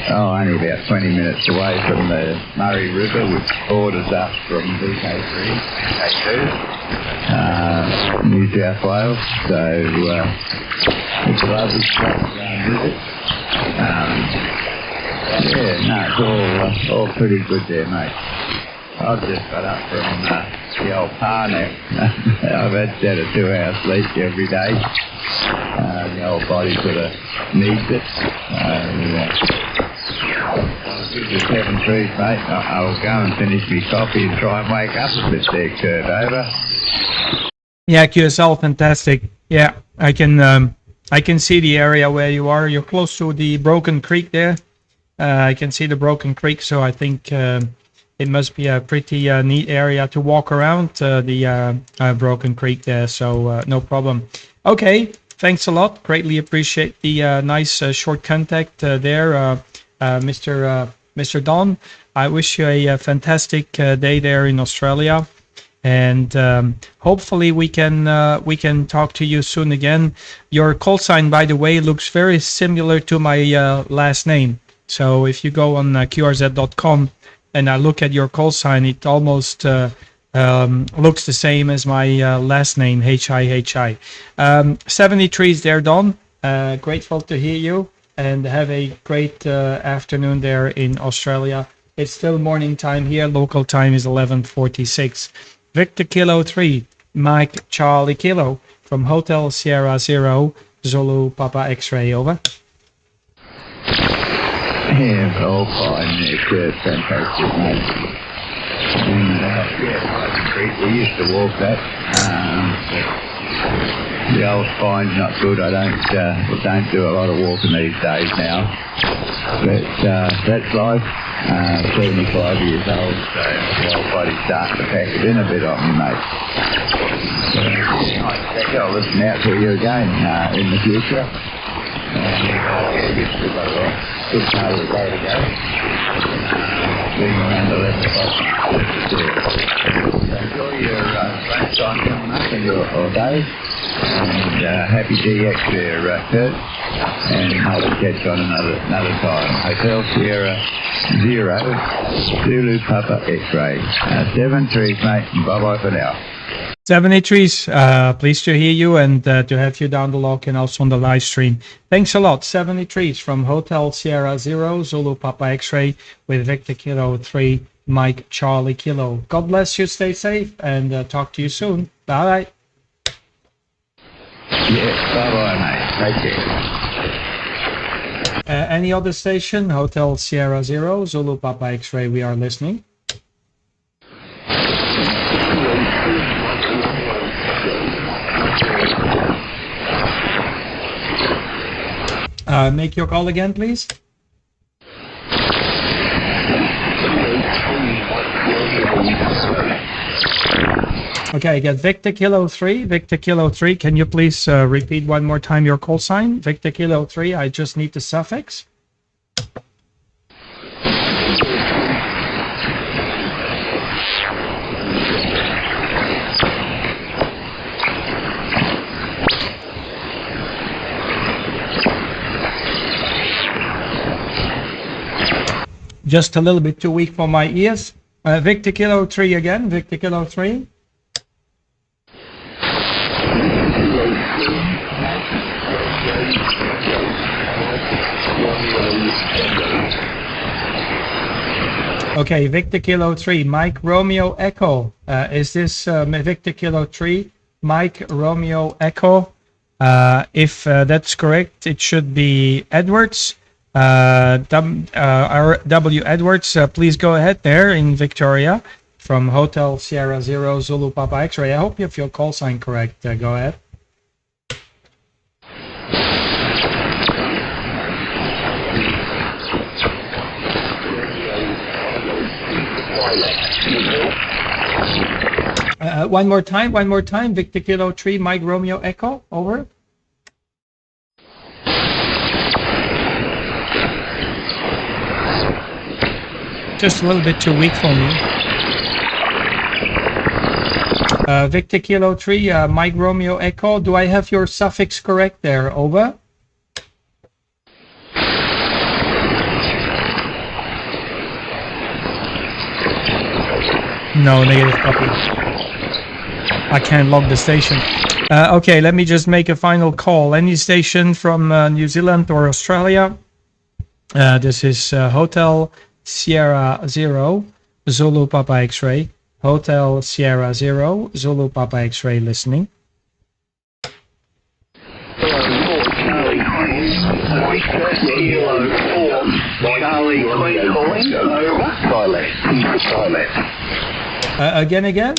only about 20 minutes away from the Murray River, which borders us from VK3, VK2, New South Wales. So it's a lovely spot to go and visit. Yeah, no, it's all pretty good there, mate. I've just got up from the old par nap. I've had 2 hours sleep every day. The old body sort of needs it. Good to 7 trees, mate. I'll go and finish my coffee and try and wake up a bit there, Kurt. Over. Yeah, QSL, fantastic. Yeah, I can see the area where you are. You're close to the Broken Creek there. I can see the Broken Creek, so I think it must be a pretty neat area to walk around the Broken Creek there, so no problem. Okay, thanks a lot. Greatly appreciate the nice short contact there, Mr. Don. I wish you a fantastic day there in Australia, and hopefully we can talk to you soon again. Your call sign, by the way, looks very similar to my last name. So if you go on qrz.com and I look at your call sign, it almost looks the same as my last name, H-I-H-I. 73 is there, Don. Grateful to hear you, and have a great afternoon there in Australia. It's still morning time here. Local time is 11:46. Victor Kilo 3, Mike Charlie Kilo from Hotel Sierra Zero, Zulu Papa X-Ray, over. Yeah, all fine there, Kurt. Fantastic, mate. And, yeah, Creek, we used to walk that. The old spine's not good. I don't do a lot of walking these days now. But that's life. 75 years old, so the old body's starting to pack it in a bit on me, mate. So, I'll listen out for you again in the future. Yeah, we've still got a good part of the day to go. Being around 11 o'clock. So enjoy your lunchtime coming up and your day. And happy DX there, Kurt. And I'll catch on another time. Hotel Sierra Zero, Zulu Papa X-Ray. 7 trees, mate, and bye-bye for now. 73, pleased to hear you and to have you down the log and also on the live stream. Thanks a lot. 73 from Hotel Sierra Zero, Zulu Papa X-Ray with Victor Kilo 3, Mike Charlie Kilo. God bless you, stay safe, and talk to you soon. Bye. Yeah, bye-bye, mate. Take care. Any other station? Hotel Sierra Zero, Zulu Papa X-Ray, we are listening. Make your call again, please. Okay, I got Victor Kilo 3. Victor Kilo 3, can you please repeat one more time your call sign? Victor Kilo 3, I just need the suffix. Just a little bit too weak for my ears. Victor Kilo 3 again. Victor Kilo 3. Okay, Victor Kilo 3, Mike Romeo Echo. Is this Victor Kilo 3, Mike Romeo Echo? If that's correct, it should be Edwards. W. Edwards, please go ahead there in Victoria from Hotel Sierra Zero Zulu Papa X-Ray. I hope you have your call sign correct. Go ahead. One more time. Victor Kilo 3, Mike Romeo Echo, over. Just a little bit too weak for me. Victor Kilo 3, Mike Romeo Echo, do I have your suffix correct there, over? No, negative copy. I can't log the station. Okay, let me just make a final call. Any station from New Zealand or Australia? This is Hotel Sierra Zero Zulu Papa X-Ray. Hotel Sierra Zero Zulu Papa X-Ray listening. Again.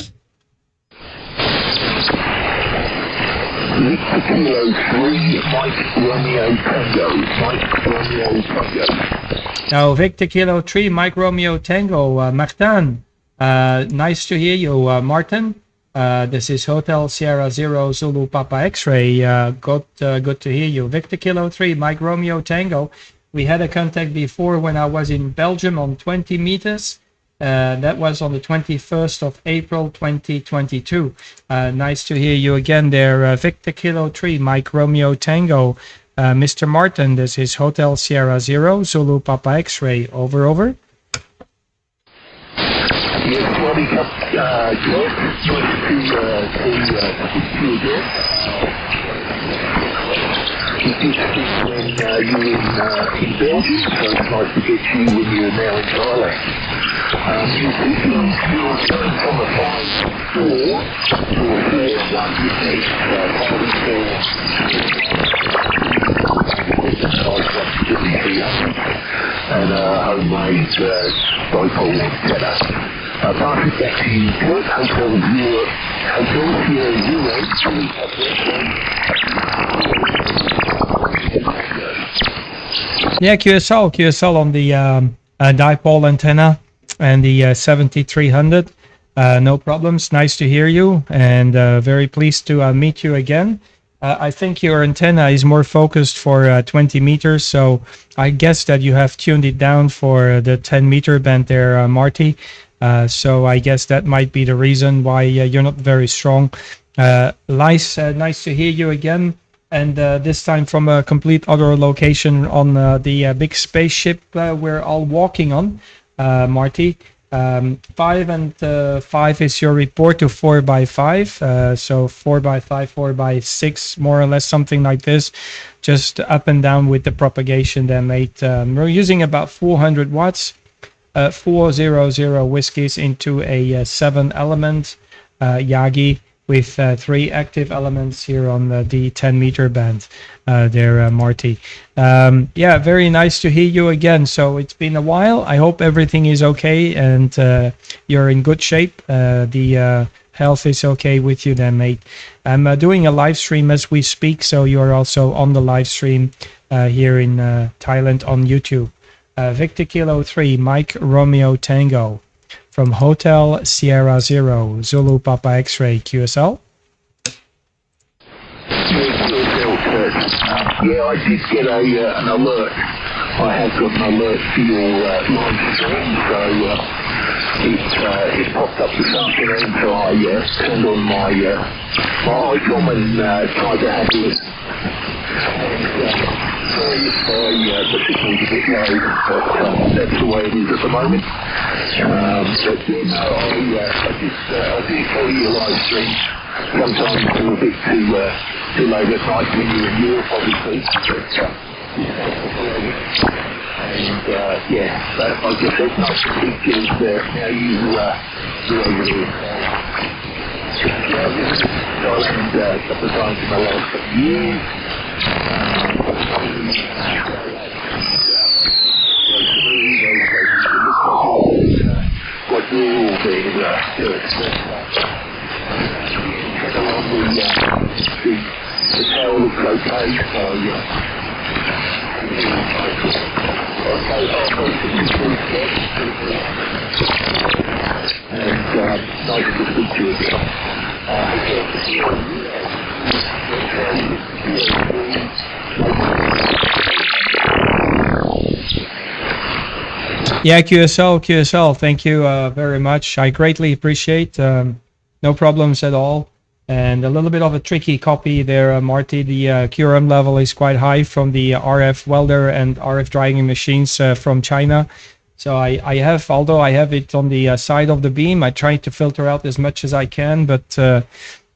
Now, Victor Kilo 3, Mike Romeo Tango, Martin. Nice to hear you, Martin. This is Hotel Sierra Zero Zulu Papa X-Ray. Good to hear you. Victor Kilo 3, Mike Romeo Tango. We had a contact before when I was in Belgium on 20 meters. That was on the 21st of April 2022. Nice to hear you again there. Victor Kilo 3, Mike Romeo Tango. Mr. Martin, this is Hotel Sierra Zero Zulu Papa X-Ray. Over. When you were in Belgium, so it's nice to get you when you're now in Thailand. You're going from a 5-4 to a 4-1 unit, and a homemade dipole antenna. Passing back to you, Kurt, Hotel Sierra Yeah, QSL on the dipole antenna and the 7300. No problems. Nice to hear you, and very pleased to meet you again. I think your antenna is more focused for 20 meters, so I guess that you have tuned it down for the 10-meter band there, Marty. So I guess that might be the reason why you're not very strong. Nice to hear you again, and this time from a complete other location on the big spaceship we're all walking on, Marty. 5 and 5 is your report to 4x5, so 4x5, 4x6, more or less something like this, just up and down with the propagation they made. We're using about 400 watts. 400 whiskies into a 7-element Yagi with 3 active elements here on the 10-meter band there, Marty. Yeah, very nice to hear you again. So it's been a while. I hope everything is okay and you're in good shape. The health is okay with you then, mate. I'm doing a live stream as we speak, so you're also on the live stream here in Thailand on YouTube. Victor Kilo 3, Mike Romeo Tango from Hotel Sierra Zero, Zulu Papa X-Ray, QSL. Yeah, I did get an alert. I have got an alert for your live stream, so it popped up this afternoon, so I turned on my ICOM and tried to have a listen. sorry if the signal's a bit low, but that's the way it is at the moment. But you know, I do follow your live stream. Sometimes it's a bit too late at night when you're in Europe, obviously. And yeah, but like I said, nice to speak to you. Now you're over there. Thailand a couple of times in the last couple of years. What we're all being the tower looks okay, so and nice to speak to you again. Yeah, QSL, thank you very much. I greatly appreciate. No problems at all. And a little bit of a tricky copy there, Marty. The QRM level is quite high from the RF welder and RF drying machines from China. So I have, although I have it on the side of the beam, I try to filter out as much as I can. But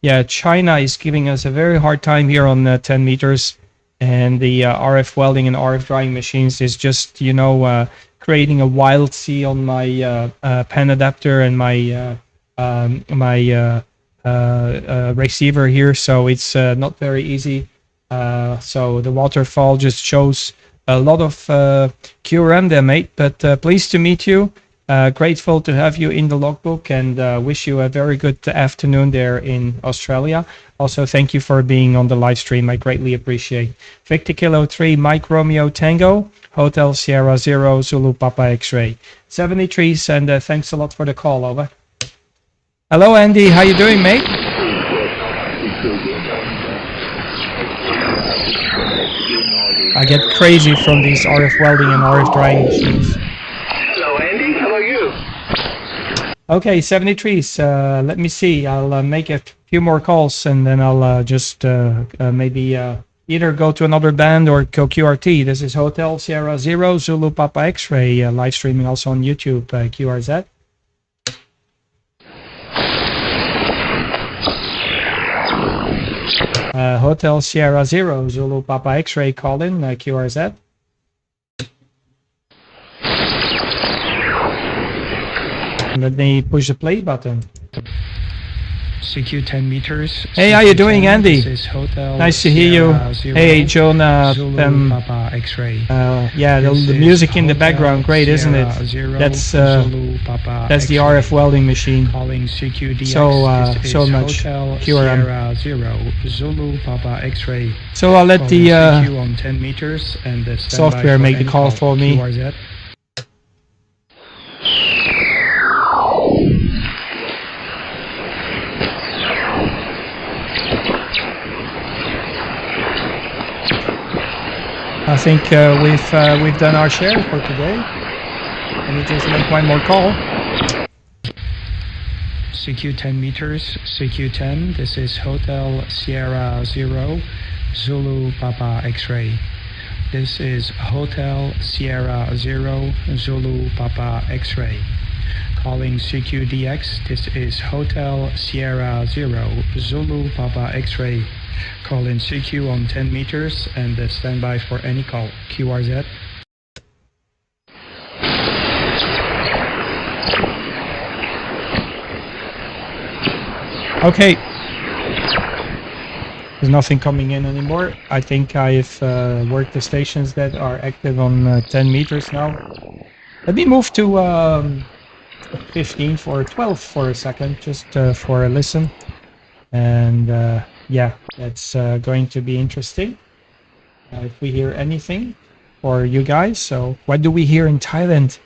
yeah, China is giving us a very hard time here on 10 meters. And the RF welding and RF drying machines is just, you know, creating a wild sea on my pen adapter and my receiver here. So it's not very easy. So the waterfall just shows a lot of QRM there, mate, but pleased to meet you. Grateful to have you in the logbook, and wish you a very good afternoon there in Australia. Also, thank you for being on the live stream. I greatly appreciate. Victor Kilo 3, Mike Romeo Tango, Hotel Sierra 0, Zulu Papa X-Ray. 73, and thanks a lot for the call, over. Hello, Andy. How you doing, mate? I get crazy from these RF welding and RF drying machines. Hello, Andy. How are you? Okay, 73. Let me see. I'll make a few more calls, and then I'll just maybe either go to another band or go QRT. This is Hotel Sierra 0, Zulu Papa X-Ray, live streaming also on YouTube, QRZ. Hotel Sierra 0, Zulu Papa X-Ray, call in, QRZ. Let me push the play button. CQ 10 meters. Hey, how you doing, Andy? Nice to hear you. Hey, Jonah. X-ray. Yeah, the music in the background, great, isn't it? That's the RF welding machine. So much QRM. So I'll let the software make the call for me. I think we've done our share for today. Let me just make one more call. CQ 10 meters, CQ 10, this is Hotel Sierra 0, Zulu Papa X-ray. This is Hotel Sierra 0, Zulu Papa X-ray. Calling CQDX, this is Hotel Sierra 0, Zulu Papa X-ray. Call in CQ on 10 meters and stand by for any call. QRZ. Okay. There's nothing coming in anymore. I think I've worked the stations that are active on 10 meters now. Let me move to 15 for 12 for a second, just for a listen. And yeah, that's going to be interesting. If we hear anything for you guys. So what do we hear in Thailand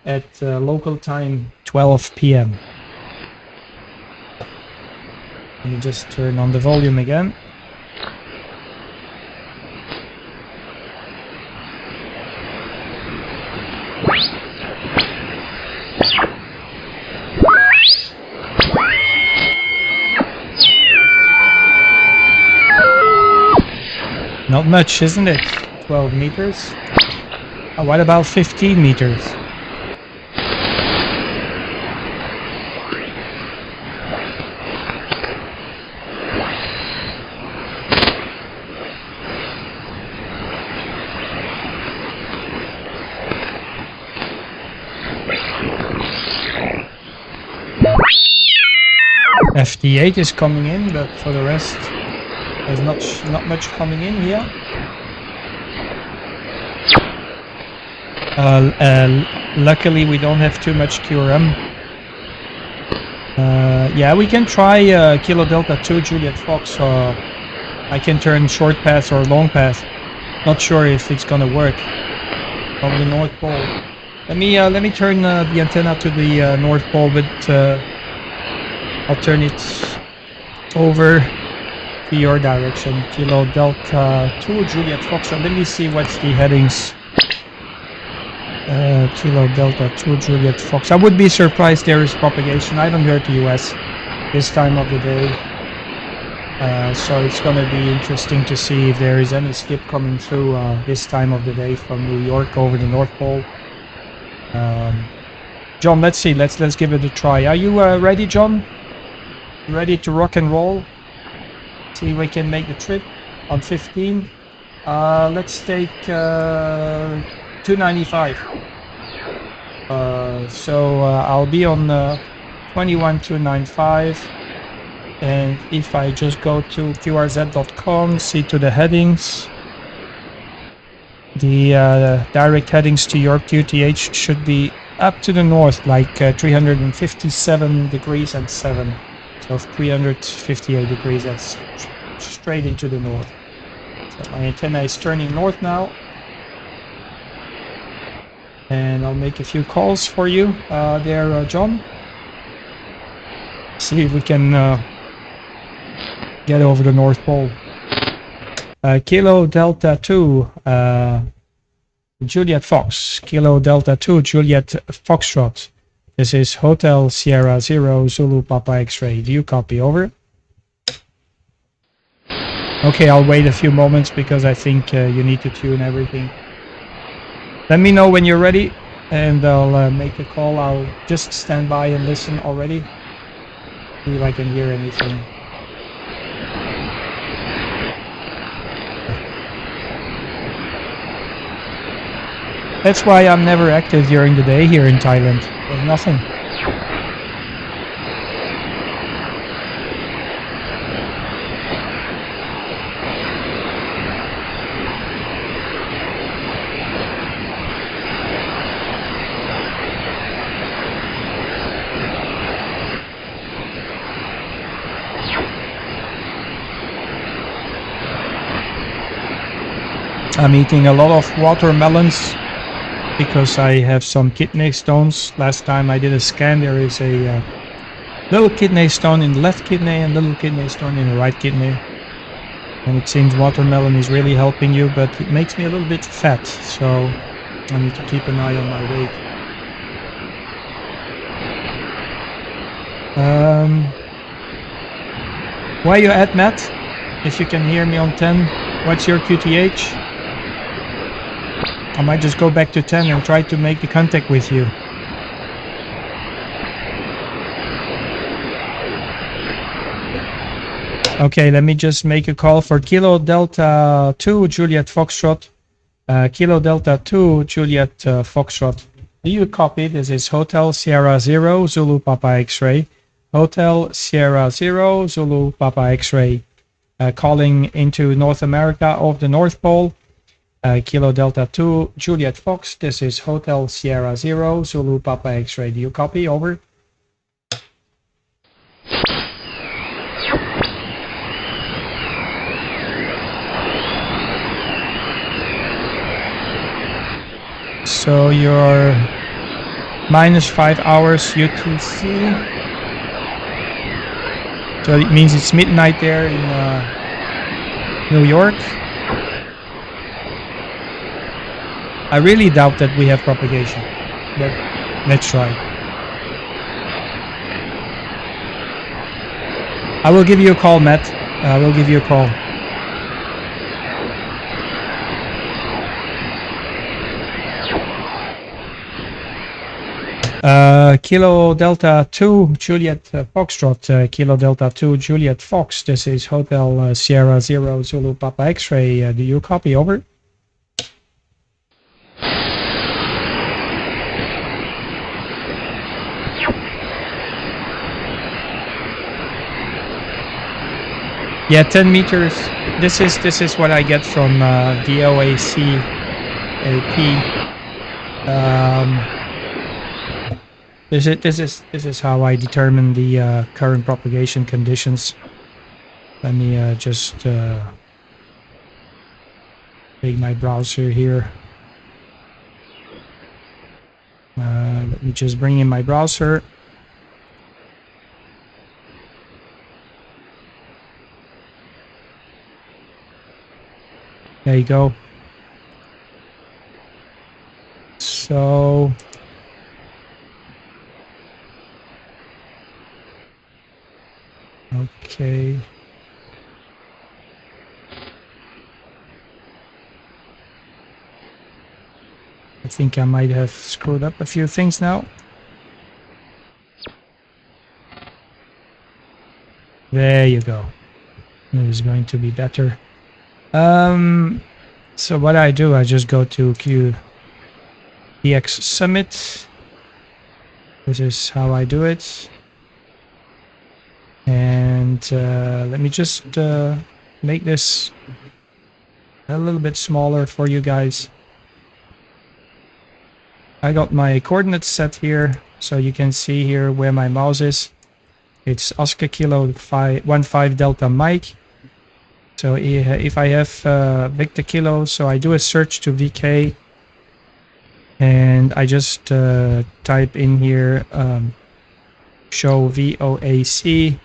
at local time 12 p.m.? Let me just turn on the volume again. Not much, isn't it? 12 meters. What about 15 meters? FD8 is coming in, but for the rest, there's not much coming in here. Luckily, we don't have too much QRM. Yeah, we can try Kilo Delta 2 Juliet Fox. I can turn short path or long path. Not sure if it's gonna work from the North Pole. Let me turn the antenna to the North Pole, but I'll turn it over to your direction. Kilo Delta 2 Juliet Fox. Let me see what's the headings. Kilo Delta 2 Juliet Fox. I would be surprised there is propagation. I haven't heard the US this time of the day. So it's going to be interesting to see if there is any skip coming through this time of the day from New York over the North Pole. John, let's see. Let's give it a try. Are you ready, John? Ready to rock and roll? See if we can make the trip on 15. Let's take 295. So I'll be on 21295, and if I just go to qrz.com, see to the headings, the direct headings to your QTH should be up to the north, like 357 degrees and 7. So 358 degrees, that's straight into the north. So my antenna is turning north now. And I'll make a few calls for you there, John. See if we can get over the North Pole. Kilo Delta 2 Juliet Fox. Kilo Delta 2 Juliet Foxtrot. This is Hotel Sierra 0 Zulu Papa X-Ray. Do you copy? Over. Okay, I'll wait a few moments because I think you need to tune everything. Let me know when you're ready, and I'll make a call. I'll just stand by and listen already. See if I can hear anything. That's why I'm never active during the day here in Thailand. There's nothing. I'm eating a lot of watermelons because I have some kidney stones. Last time I did a scan, there is a little kidney stone in the left kidney and little kidney stone in the right kidney. And it seems watermelon is really helping you, but it makes me a little bit fat, so I need to keep an eye on my weight. Where you at, Matt? If you can hear me on 10, what's your QTH? I might just go back to 10 and try to make the contact with you. Okay, let me just make a call for Kilo Delta 2 Juliet Foxtrot. Kilo Delta 2 Juliet Foxtrot. Do you copy? This is Hotel Sierra 0 Zulu Papa X-Ray. Hotel Sierra 0 Zulu Papa X-Ray. Calling into North America of the North Pole. Kilo Delta 2 Juliet Fox. This is Hotel Sierra 0 Zulu Papa X-Ray. Do you copy? Over. So you're -5 hours UTC. So it means it's midnight there in New York. I really doubt that we have propagation, but let's try. I will give you a call, Matt. I will give you a call. Kilo Delta 2 Juliet Foxtrot, Kilo Delta 2 Juliet Fox. This is Hotel Sierra Zero Zulu Papa X-ray. Do you copy? Over. Yeah, 10 meters. This is what I get from the OAC AP. This is how I determine the current propagation conditions. Let me just take my browser here. Let me just bring in my browser. There you go. So okay. I think I might have screwed up a few things now. There you go. It is going to be better. So what I do, I just go to QDX Summit. This is how I do it. And let me just make this a little bit smaller for you guys. I got my coordinates set here, so you can see here where my mouse is. It's Oscar Kilo 15 Delta Mike. So if I have Victor Kilo, so I do a search to VK, and I just type in here show VOAC.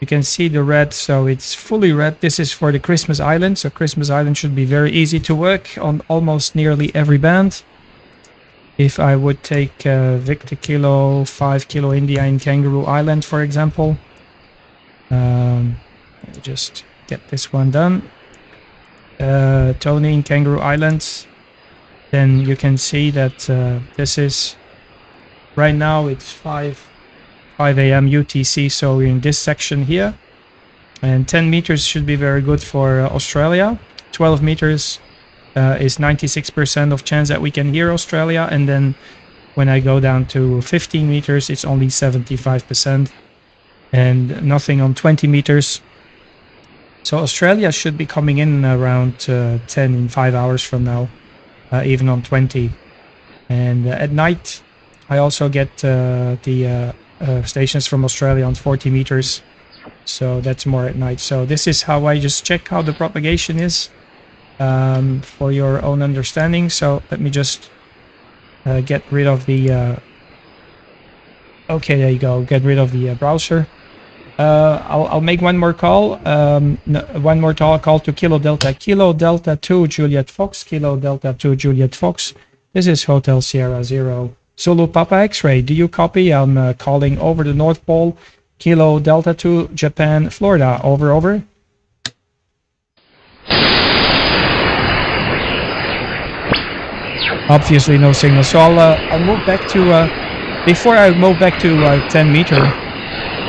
You can see the red, so it's fully red. This is for the Christmas Island, so Christmas Island should be very easy to work on almost nearly every band. If I would take Victor Kilo 5 Kilo India in Kangaroo Island, for example, just get this one done. Tony in Kangaroo Islands, then you can see that this is right now it's 5 a.m. UTC, so we're in this section here, and 10 meters should be very good for Australia. 12 meters is 96% of chance that we can hear Australia, and then when I go down to 15 meters it's only 75%, and nothing on 20 meters. So Australia should be coming in around 10 in 5 hours from now, even on 20. And at night I also get the stations from Australia on 40 meters, so that's more at night. So this is how I just check how the propagation is, for your own understanding. So let me just get rid of the okay, there you go, get rid of the browser. I'll make one more call, one more call to Kilo Delta 2 Juliet Fox, Kilo Delta 2 Juliet Fox. This is Hotel Sierra Zero Zulu Papa X-ray. Do you copy? I'm calling over the North Pole, Kilo Delta 2 Japan, Florida. Over, over. Obviously no signal, so I'll move back to before I move back to 10 meter.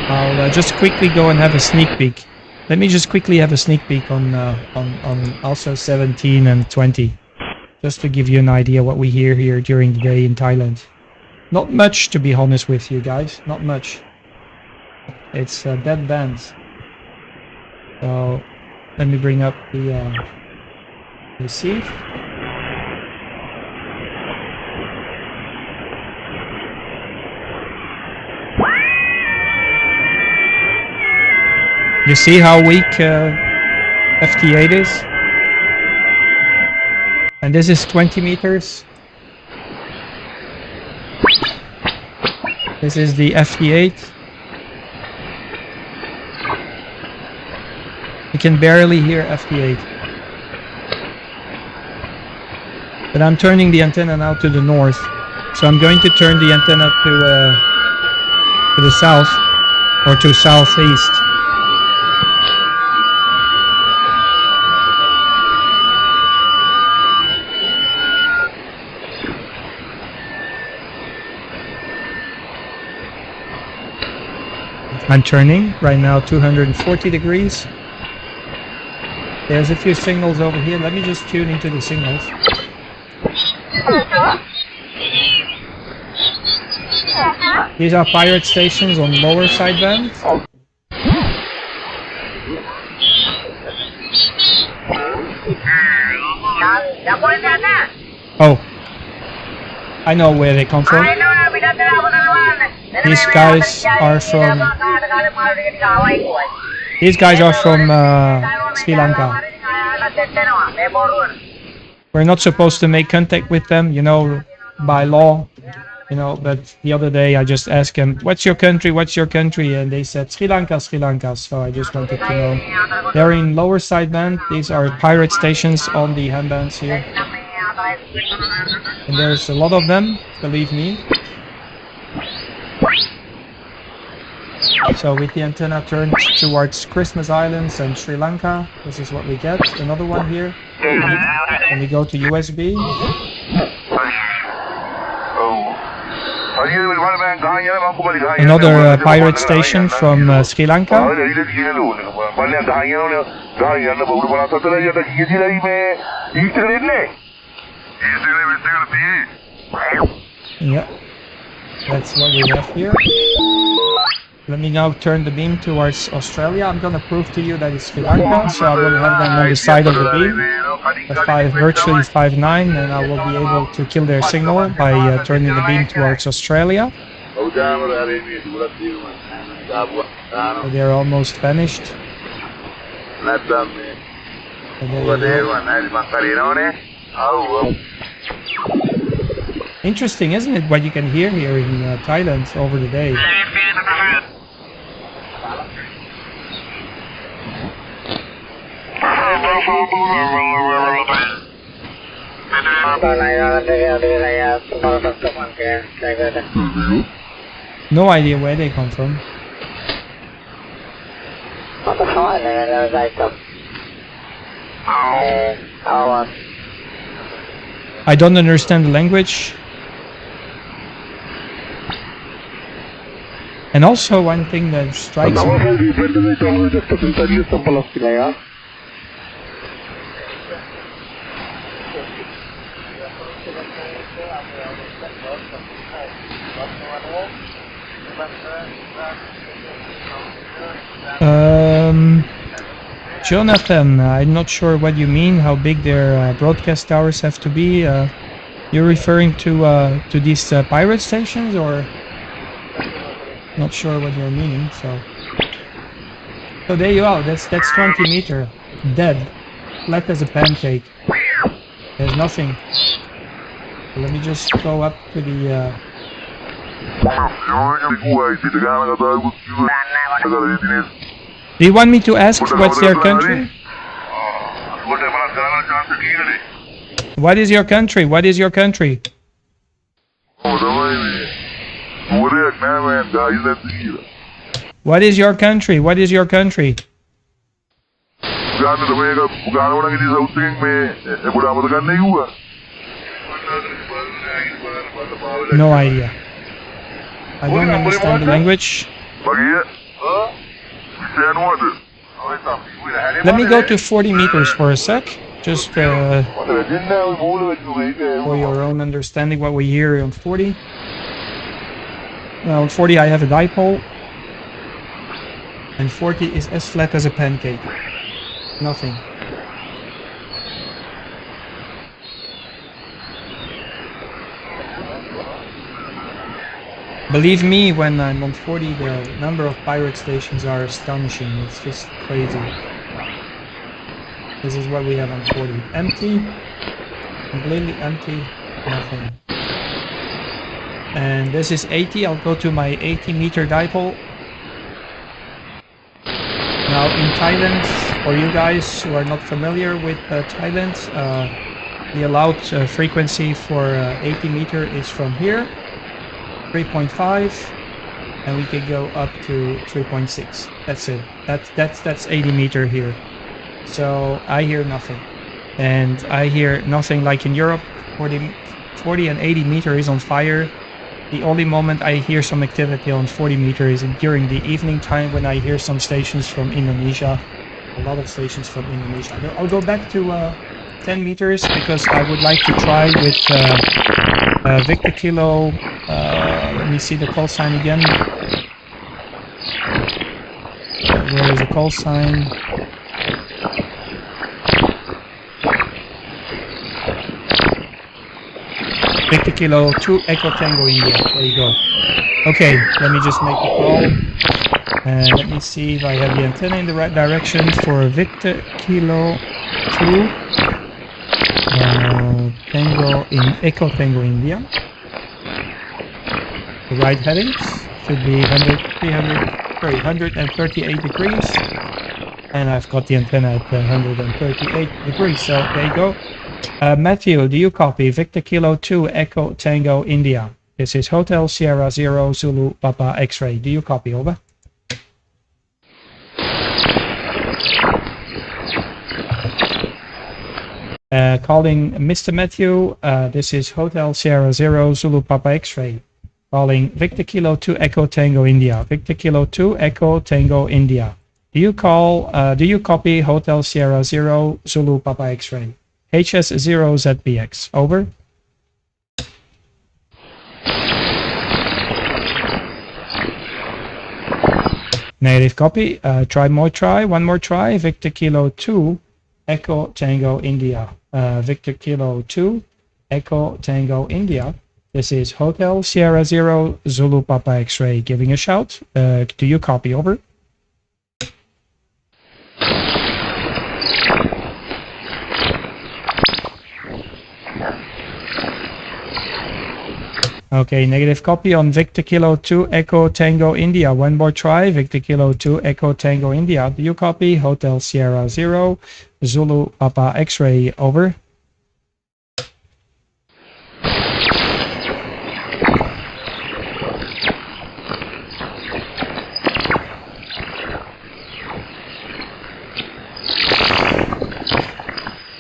I'll just quickly go and have a sneak peek. Let me just quickly have a sneak peek on also 17 and 20, just to give you an idea what we hear here during the day in Thailand. Not much, to be honest with you guys, not much. It's dead bands. So let me bring up the receive. You see how weak FT8 is? And this is 20 meters. This is the FT8. You can barely hear FT8. But I'm turning the antenna now to the north. So I'm going to turn the antenna to the south, or to southeast. I'm turning right now 240 degrees. There's a few signals over here. Let me just tune into the signals. These are pirate stations on lower sideband. Oh, I know where they come from. These guys are from Sri Lanka. We're not supposed to make contact with them, you know, by law, you know, but the other day I just asked them, what's your country, what's your country? And they said Sri Lanka, Sri Lanka. So I just wanted to know. They're in lower sideband. These are pirate stations on the handbands here. And there's a lot of them, believe me. So with the antenna turned towards Christmas Islands and Sri Lanka, this is what we get. Another one here. And we go to USB. Another pirate station from Sri Lanka. Yeah, that's what we have here. Let me now turn the beam towards Australia. I'm gonna prove to you that it's Sri Lanka, so I will have them on the side of the beam, virtually 5'9", and I will be able to kill their signal by turning the beam towards Australia. So they're almost vanished. Interesting, isn't it, what you can hear here in Thailand over the day? No idea where they come from. I don't understand the language. And also one thing that strikes me. Jonathan, I'm not sure what you mean, how big their broadcast towers have to be. You're referring to these pirate stations, or? Not sure what you're meaning, so there you are. That's 20 meter, dead, flat as a pancake. There's nothing. So let me just go up to the. Do you want me to ask what's your country? What is your country? What is your country? What is your country? What is your country? No idea. I don't understand the language. Let me go to 40 meters for a sec, just for your own understanding what we hear on 40. Now on 40 I have a dipole, and 40 is as flat as a pancake. Nothing. Believe me, when I'm on 40, the number of pirate stations are astonishing. It's just crazy. This is what we have on 40. Empty, completely empty, nothing. And this is 80. I'll go to my 80 meter dipole. Now in Thailand, for you guys who are not familiar with Thailand, the allowed frequency for 80 meter is from here, 3.5, and we can go up to 3.6. That's it. That's 80 meter here. So I hear nothing, and I hear nothing like in Europe. 40 and 80 meter is on fire. The only moment I hear some activity on 40 meters is during the evening time when I hear some stations from Indonesia. A lot of stations from Indonesia. I'll go back to 10 meters because I would like to try with Victor Kilo. Let me see the call sign again. Where is the call sign? Victor Kilo 2 Echo Tango India. There you go. Okay, let me just make the call. And let me see if I have the antenna in the right direction for Victor Kilo 2 Tango in Echo Tango India. The right headings should be 138 degrees. And I've got the antenna at 138 degrees. So there you go. Matthew, do you copy? Victor Kilo 2 Echo Tango India. This is Hotel Sierra 0 Zulu Papa X-ray. Do you copy? Over. Calling Mr. Matthew, this is Hotel Sierra 0 Zulu Papa X-ray. Calling Victor Kilo 2 Echo Tango India. Victor Kilo 2 Echo Tango India. Do you copy Hotel Sierra 0 Zulu Papa X-ray? HS0ZBX. Over. Negative copy. One more try. Victor Kilo 2 Echo Tango India. Victor Kilo 2 Echo Tango India. This is Hotel Sierra 0 Zulu Papa X-ray giving a shout. Do you copy? Over. Okay, negative copy on Victor Kilo 2 Echo Tango India. One more try. Victor Kilo 2 Echo Tango India. Do you copy? Hotel Sierra 0 Zulu Papa X-ray. Over.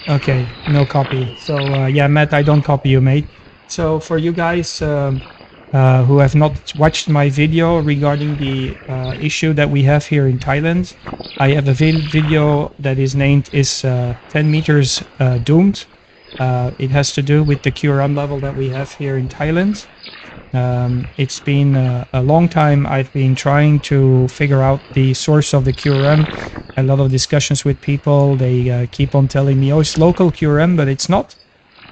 Okay, no copy. So yeah, Matt, I don't copy you, mate. So for you guys who have not watched my video regarding the issue that we have here in Thailand, I have a video that is named "Is 10 meters doomed?" It has to do with the QRM level that we have here in Thailand. It's been a long time I've been trying to figure out the source of the QRM. A lot of discussions with people. They keep on telling me, oh, it's local QRM, but it's not.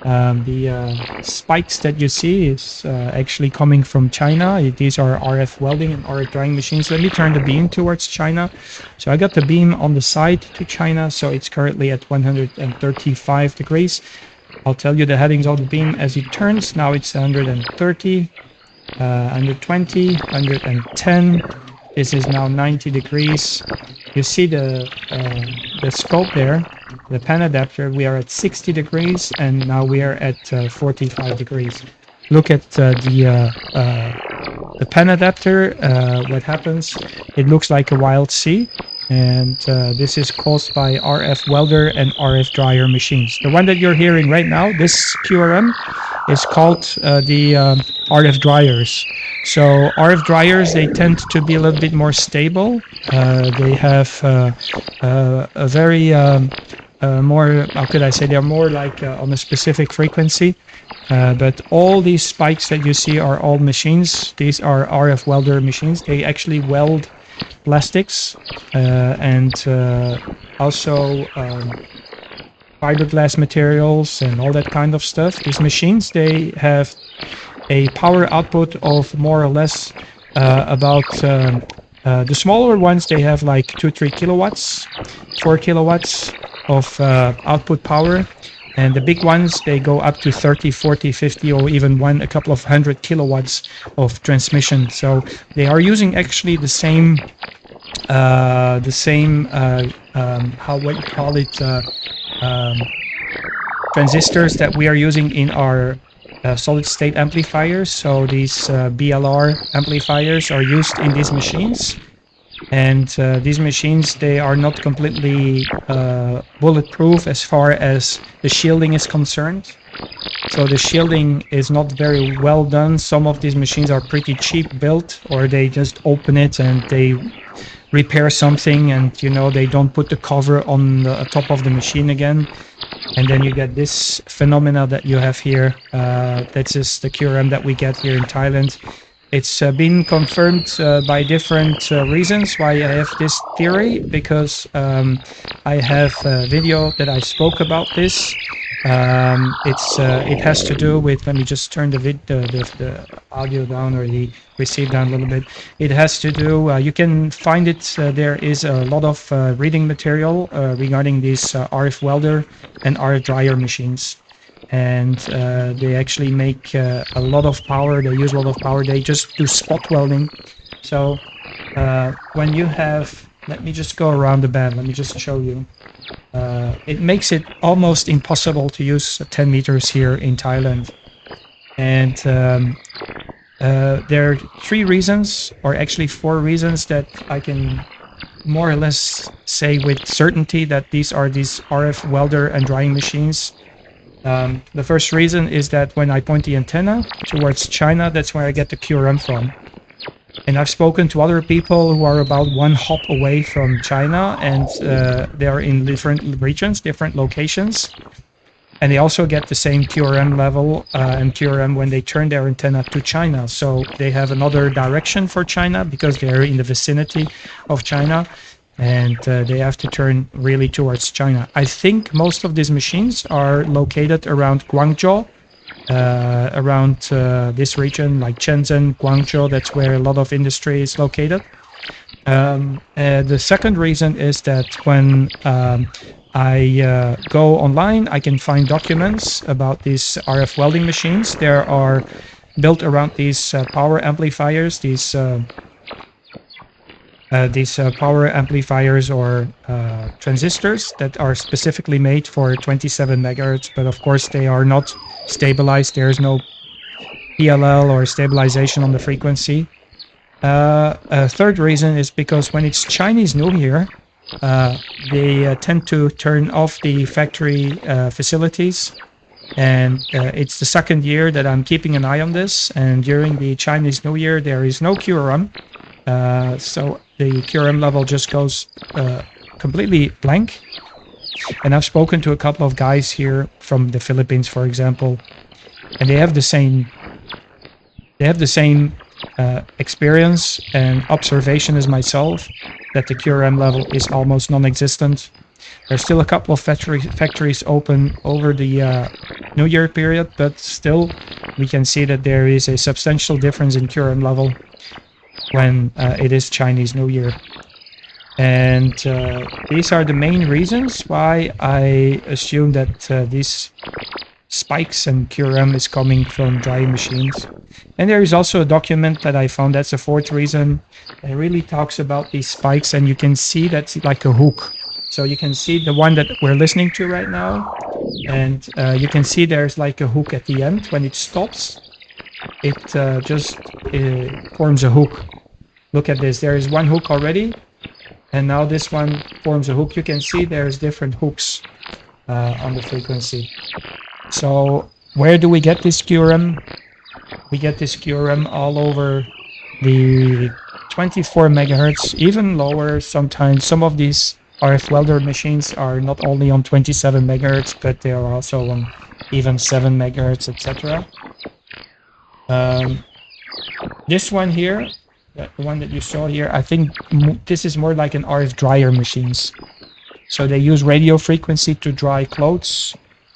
The spikes that you see is actually coming from China. These are RF welding and RF drying machines. Let me turn the beam towards China. So I got the beam on the side to China, so it's currently at 135 degrees. I'll tell you the headings of the beam as it turns. Now it's 130, 120, 110. This is now 90 degrees. You see the scope there, the pan adapter. We are at 60 degrees, and now we are at 45 degrees. Look at the pan adapter. What happens? It looks like a wild sea, and this is caused by RF welder and RF dryer machines. The one that you're hearing right now, this QRM, is called the RF dryers. So RF dryers, they tend to be a little bit more stable. They have a very more, how could I say, they're more like on a specific frequency. But all these spikes that you see are all machines. These are RF welder machines. They actually weld plastics and also fiberglass materials and all that kind of stuff. These machines, they have a power output of more or less about the smaller ones, they have like 2-3 kilowatts, 4 kilowatts of output power, and the big ones, they go up to 30, 40, 50, or even a couple of 100 kilowatts of transmission. So they are using actually the same what you call it, transistors that we are using in our solid state amplifiers. So these BLR amplifiers are used in these machines. And these machines, they are not completely bulletproof as far as the shielding is concerned. So the shielding is not very well done. Some of these machines are pretty cheap built, or they just open it and they repair something, and you know, they don't put the cover on the top of the machine again, and then you get this phenomena that you have here. That's just the QRM that we get here in Thailand. It's been confirmed by different reasons why I have this theory, because I have a video that I spoke about this. It has to do with, let me just turn the audio down, or the receive down a little bit. It has to do, you can find it, there is a lot of reading material regarding these RF welder and RF dryer machines. And they actually make a lot of power, they use a lot of power, they just do spot welding. So when you have, let me just go around the band, let me just show you. It makes it almost impossible to use 10 meters here in Thailand. And there are 3 reasons, or actually 4 reasons, that I can more or less say with certainty that these are these RF welder and drying machines. The first reason is that when I point the antenna towards China, that's where I get the QRM from. And I've spoken to other people who are about 1 hop away from China, and they are in different regions, different locations. And they also get the same QRM level and QRM when they turn their antenna to China. So they have another direction for China because they're in the vicinity of China, and they have to turn really towards China. I think most of these machines are located around Guangzhou, around this region, like Shenzhen, Guangzhou. That's where a lot of industry is located. The second reason is that when I go online, I can find documents about these RF welding machines. There are built around these power amplifiers, these power amplifiers or transistors that are specifically made for 27 megahertz, but of course they are not stabilized. There is no PLL or stabilization on the frequency. A third reason is because when it's Chinese New Year, they tend to turn off the factory facilities, and it's the second year that I'm keeping an eye on this, and during the Chinese New Year there is no QRM, so the QRM level just goes completely blank. And I've spoken to a couple of guys here from the Philippines, for example, and they have the same experience and observation as myself, that the QRM level is almost non-existent. There's still a couple of factories open over the New Year period, but still we can see that there is a substantial difference in QRM level when it is Chinese New Year. And these are the main reasons why I assume that these spikes and QRM is coming from drying machines. And there is also a document that I found, that's a fourth reason. It really talks about these spikes, and you can see that's like a hook. So you can see the one that we're listening to right now, and you can see there's like a hook at the end. When it stops, it just forms a hook. Look at this, there is one hook already, and now this one forms a hook. You can see there's different hooks on the frequency. So where do we get this QRM? We get this QRM all over the 24 megahertz, even lower sometimes. Some of these RF welder machines are not only on 27 megahertz, but they are also on even 7 megahertz, etc. This one here, the one that you saw here, I think this is more like an RF dryer machines. So they use radio frequency to dry clothes,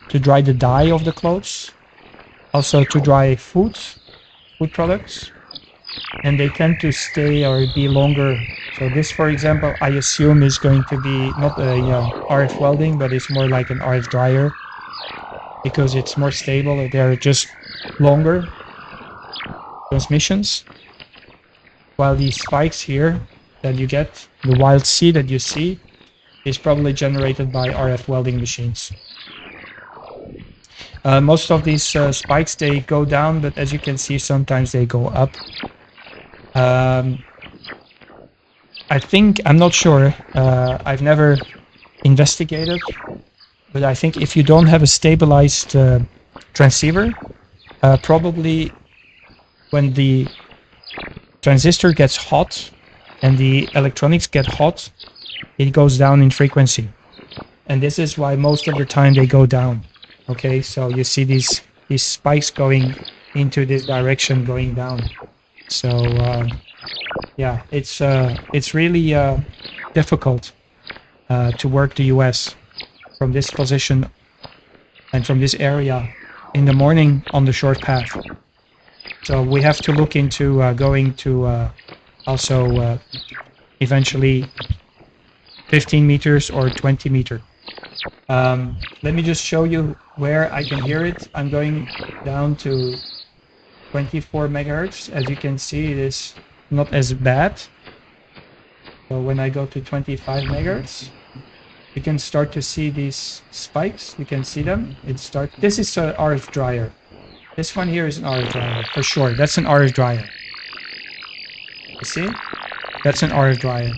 to dry the dye of the clothes, also to dry food products, and they tend to stay or be longer. So this, for example, I assume is going to be not a RF welding, but it's more like an RF dryer because it's more stable. They're just longer transmissions. While these spikes here that you get, the wild C that you see, is probably generated by RF welding machines. Most of these spikes, they go down, but as you can see, sometimes they go up. I think, I'm not sure, I've never investigated, but I think if you don't have a stabilized transceiver, probably when the transistor gets hot and the electronics get hot, it goes down in frequency. And this is why most of the time they go down. Okay, so you see these spikes going into this direction, going down. So yeah, it's really difficult to work the US from this position and from this area in the morning on the short path. So we have to look into going to also eventually 15 meters or 20 meter. Let me just show you where I can hear it. I'm going down to 24 megahertz. As you can see, it is not as bad. So when I go to 25 megahertz, you can start to see these spikes. You can see them. This is an RF dryer. This one here is an RF dryer for sure. That's an RF dryer. You see? That's an RF dryer.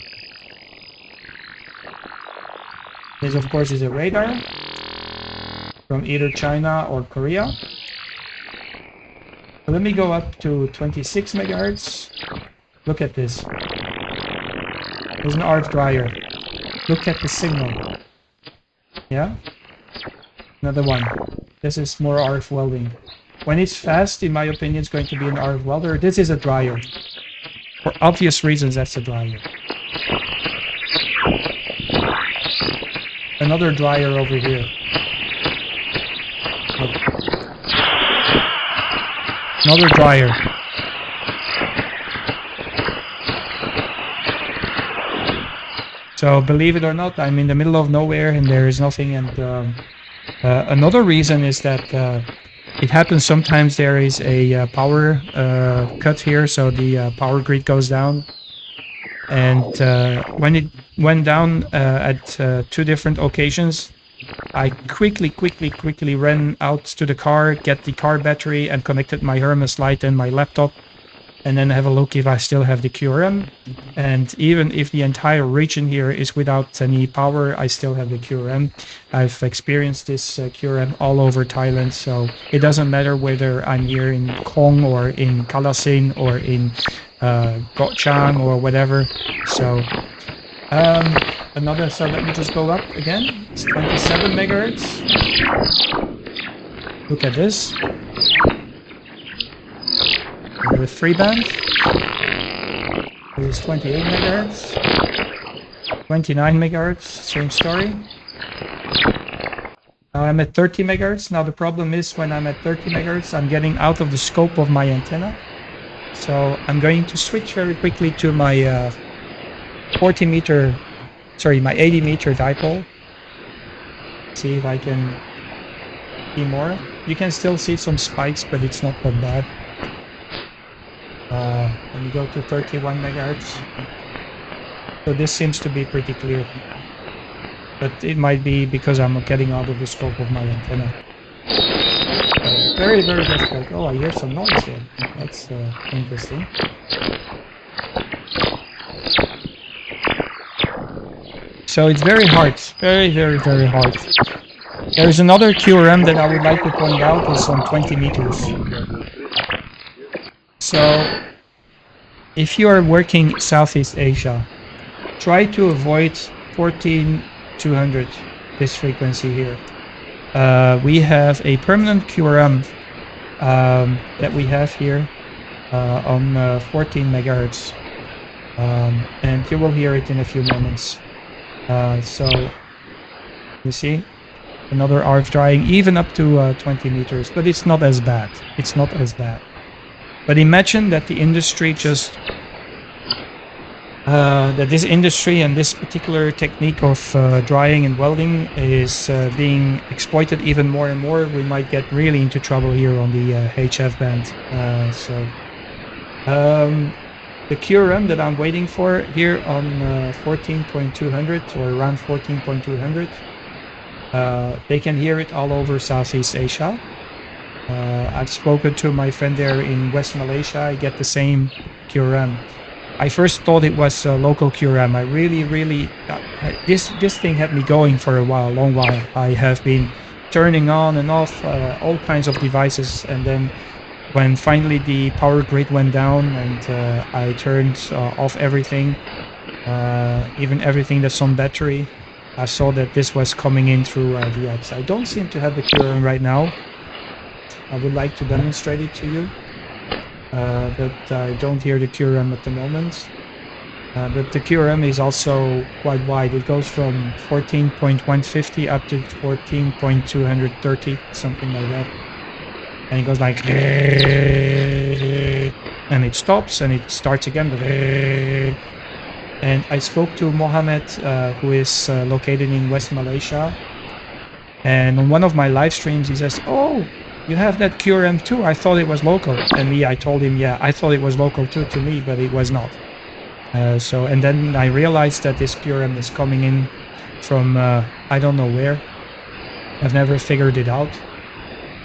This, of course, is a radar from either China or Korea. So let me go up to 26 megahertz. Look at this. There's an RF dryer. Look at the signal. Yeah? Another one. This is more RF welding. When it's fast, in my opinion, it's going to be an RF welder. This is a dryer. For obvious reasons, that's a dryer. Another dryer over here. Look. Another dryer. So believe it or not, I'm in the middle of nowhere and there is nothing. And another reason is that it happens sometimes there is a power cut here, so the power grid goes down. And when it went down at 2 different occasions, I quickly ran out to the car, get the car battery and connected my Hermes Lite and my laptop, and then have a look if I still have the QRM. And even if the entire region here is without any power, I still have the QRM. I've experienced this QRM all over Thailand, so it doesn't matter whether I'm here in Khong or in Kalasin or in Gochang or whatever. So so let me just go up again. It's 27 megahertz. Look at this. With 3 band. This is 28 megahertz. 29 megahertz, same story. Now I'm at 30 megahertz. Now the problem is when I'm at 30 megahertz, I'm getting out of the scope of my antenna. So I'm going to switch very quickly to my my 80 meter dipole. See if I can see more. You can still see some spikes, but it's not that bad. Let me go to 31 megahertz. So this seems to be pretty clear. But it might be because I'm getting out of the scope of my antenna. Very difficult. Oh, I hear some noise here. That's interesting. So it's very hard. Very hard. There's another QRM that I would like to point out is on 20 meters. So if you are working Southeast Asia, try to avoid 14200, this frequency here. We have a permanent QRM that we have here on 14 megahertz, and you will hear it in a few moments. So you see another RF drying even up to 20 meters, but it's not as bad. It's not as bad. But imagine that the industry just that this industry and this particular technique of drying and welding is being exploited even more and more. We might get really into trouble here on the HF band. The QRM that I'm waiting for here on 14.200 or around 14.200, they can hear it all over Southeast Asia. I've spoken to my friend there in West Malaysia. I get the same QRM. I first thought it was a local QRM. I really this thing had me going for a while, a long while. I have been turning on and off all kinds of devices, and then when finally the power grid went down and I turned off everything, even everything that's on battery, I saw that this was coming in through the apps. I don't seem to have the QRM right now. I would like to demonstrate it to you, but I don't hear the QRM at the moment. But the QRM is also quite wide. It goes from 14.150 up to 14.230, something like that. And it goes like, and it stops and it starts again. And I spoke to Mohammed, who is located in West Malaysia. And on one of my live streams, he says, "Oh, you have that QRM too? I thought it was local." And I told him, yeah, I thought it was local too to me, but it was not. And then I realized that this QRM is coming in from, I don't know where. I've never figured it out.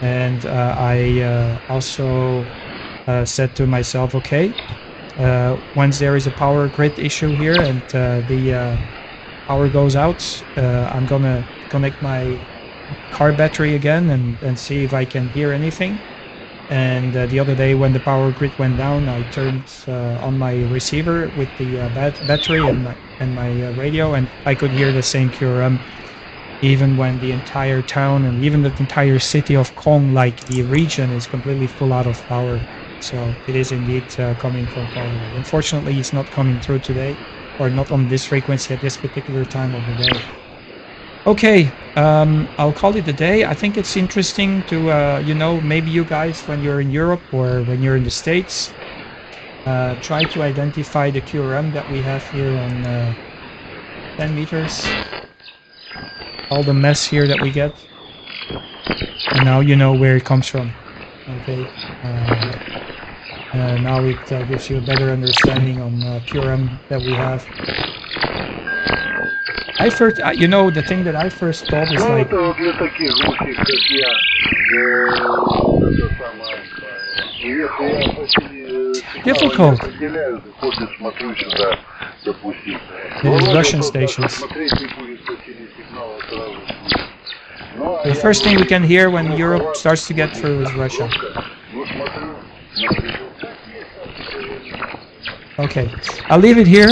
And I also said to myself, okay, once there is a power grid issue here and the power goes out, I'm gonna connect my car battery again and see if I can hear anything. And the other day when the power grid went down, I turned on my receiver with the battery and my radio, and I could hear the same QRM even when the entire town and even the entire city of Kong, like the region, is completely full out of power. So it is indeed coming from power. Unfortunately, it's not coming through today, or not on this frequency at this particular time of the day. Okay, I'll call it a day. I think it's interesting to, maybe you guys, when you're in Europe or when you're in the States, try to identify the QRM that we have here on 10 meters. All the mess here that we get. And now you know where it comes from. Okay. Now it gives you a better understanding on QRM that we have. I first, the thing that I first thought is like difficult. There's Russian stations. The first thing we can hear when Europe starts to get through is Russia. Okay, I'll leave it here.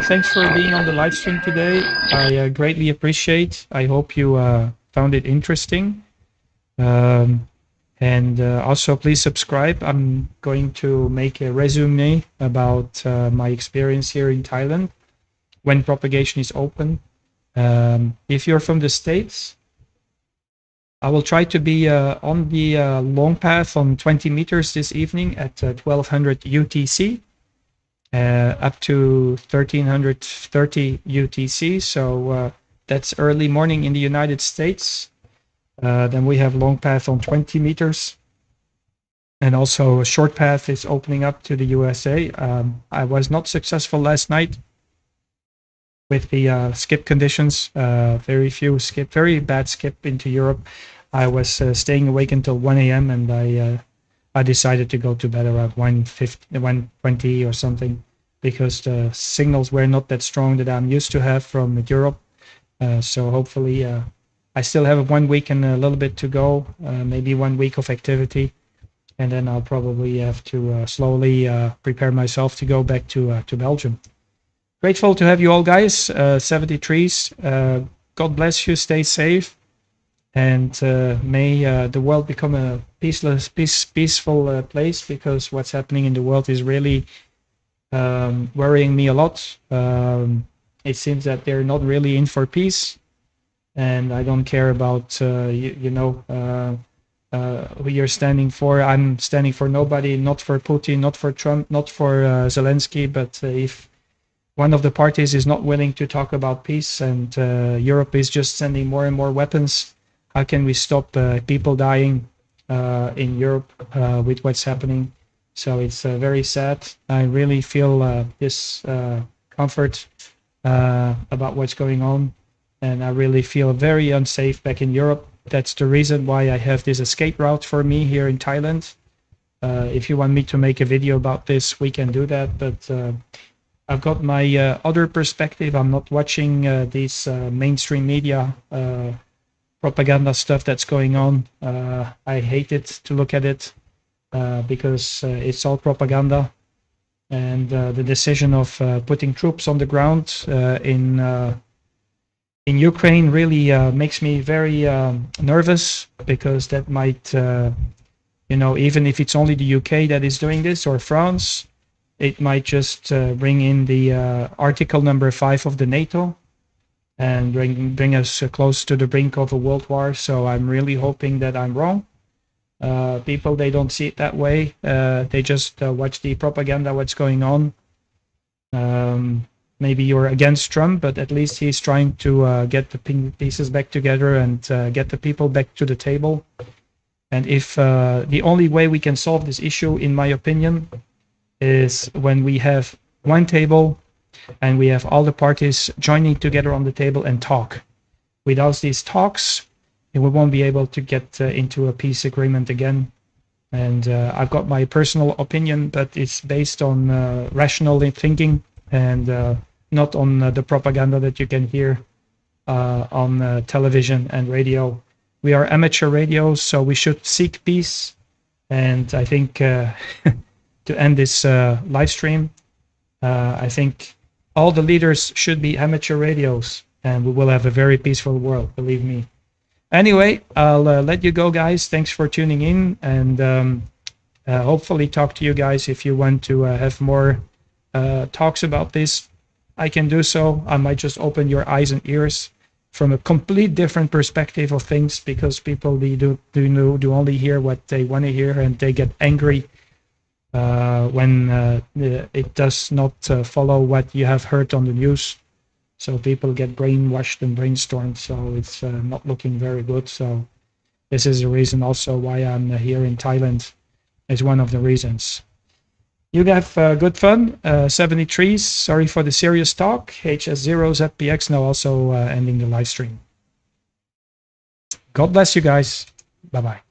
Thanks for being on the live stream today. I greatly appreciate. I hope you found it interesting. And also please subscribe. I'm going to make a resume about my experience here in Thailand when propagation is open. If you're from the States, I will try to be on the long path on 20 meters this evening at 1200 UTC. Up to 1330 UTC, so that's early morning in the United States. Then we have long path on 20 meters, and also a short path is opening up to the USA. I was not successful last night with the skip conditions. Very bad skip into Europe. I was staying awake until 1 a.m. and I decided to go to bed around 1:20 or something, because the signals were not that strong that I'm used to have from Europe. So hopefully I still have 1 week and a little bit to go, maybe 1 week of activity, and then I'll probably have to slowly prepare myself to go back to Belgium. Grateful to have you all, guys. 73s. God bless you. Stay safe. And may the world become a peaceful place, because what's happening in the world is really worrying me a lot. It seems that they're not really in for peace, and I don't care about who you're standing for. I'm standing for nobody, not for Putin, not for Trump, not for Zelensky. But if one of the parties is not willing to talk about peace, and Europe is just sending more and more weapons, how can we stop people dying in Europe with what's happening? So it's very sad. I really feel discomfort about what's going on, and I really feel very unsafe back in Europe. That's the reason why I have this escape route for me here in Thailand. If you want me to make a video about this, we can do that. But I've got my other perspective. I'm not watching these mainstream media propaganda stuff that's going on. I hate it to look at it because it's all propaganda. And the decision of putting troops on the ground in Ukraine really makes me very nervous, because that might, even if it's only the UK that is doing this, or France, it might just bring in the Article number 5 of the NATO and bring us close to the brink of a world war. So I'm really hoping that I'm wrong. People, they don't see it that way. They just watch the propaganda, what's going on. Maybe you're against Trump, but at least he's trying to get the pieces back together and get the people back to the table. And if the only way we can solve this issue, in my opinion, is when we have one table and we have all the parties joining together on the table and talk. Without these talks, we won't be able to get into a peace agreement again. And I've got my personal opinion, but it's based on rational thinking and not on the propaganda that you can hear on television and radio. We are amateur radio, so we should seek peace. And I think to end this live stream, I think all the leaders should be amateur radios, and we will have a very peaceful world, believe me. Anyway, I'll let you go, guys. Thanks for tuning in, and hopefully talk to you guys if you want to have more talks about this. I can do so. I might just open your eyes and ears from a complete different perspective of things, because people do only hear what they want to hear, and they get angry when it does not follow what you have heard on the news. So people get brainwashed and brainstormed, so it's not looking very good. So this is the reason also why I'm here in Thailand. It's one of the reasons. You have good fun. 73s, sorry for the serious talk. HS0ZPX now also ending the live stream. God bless you guys. Bye-bye.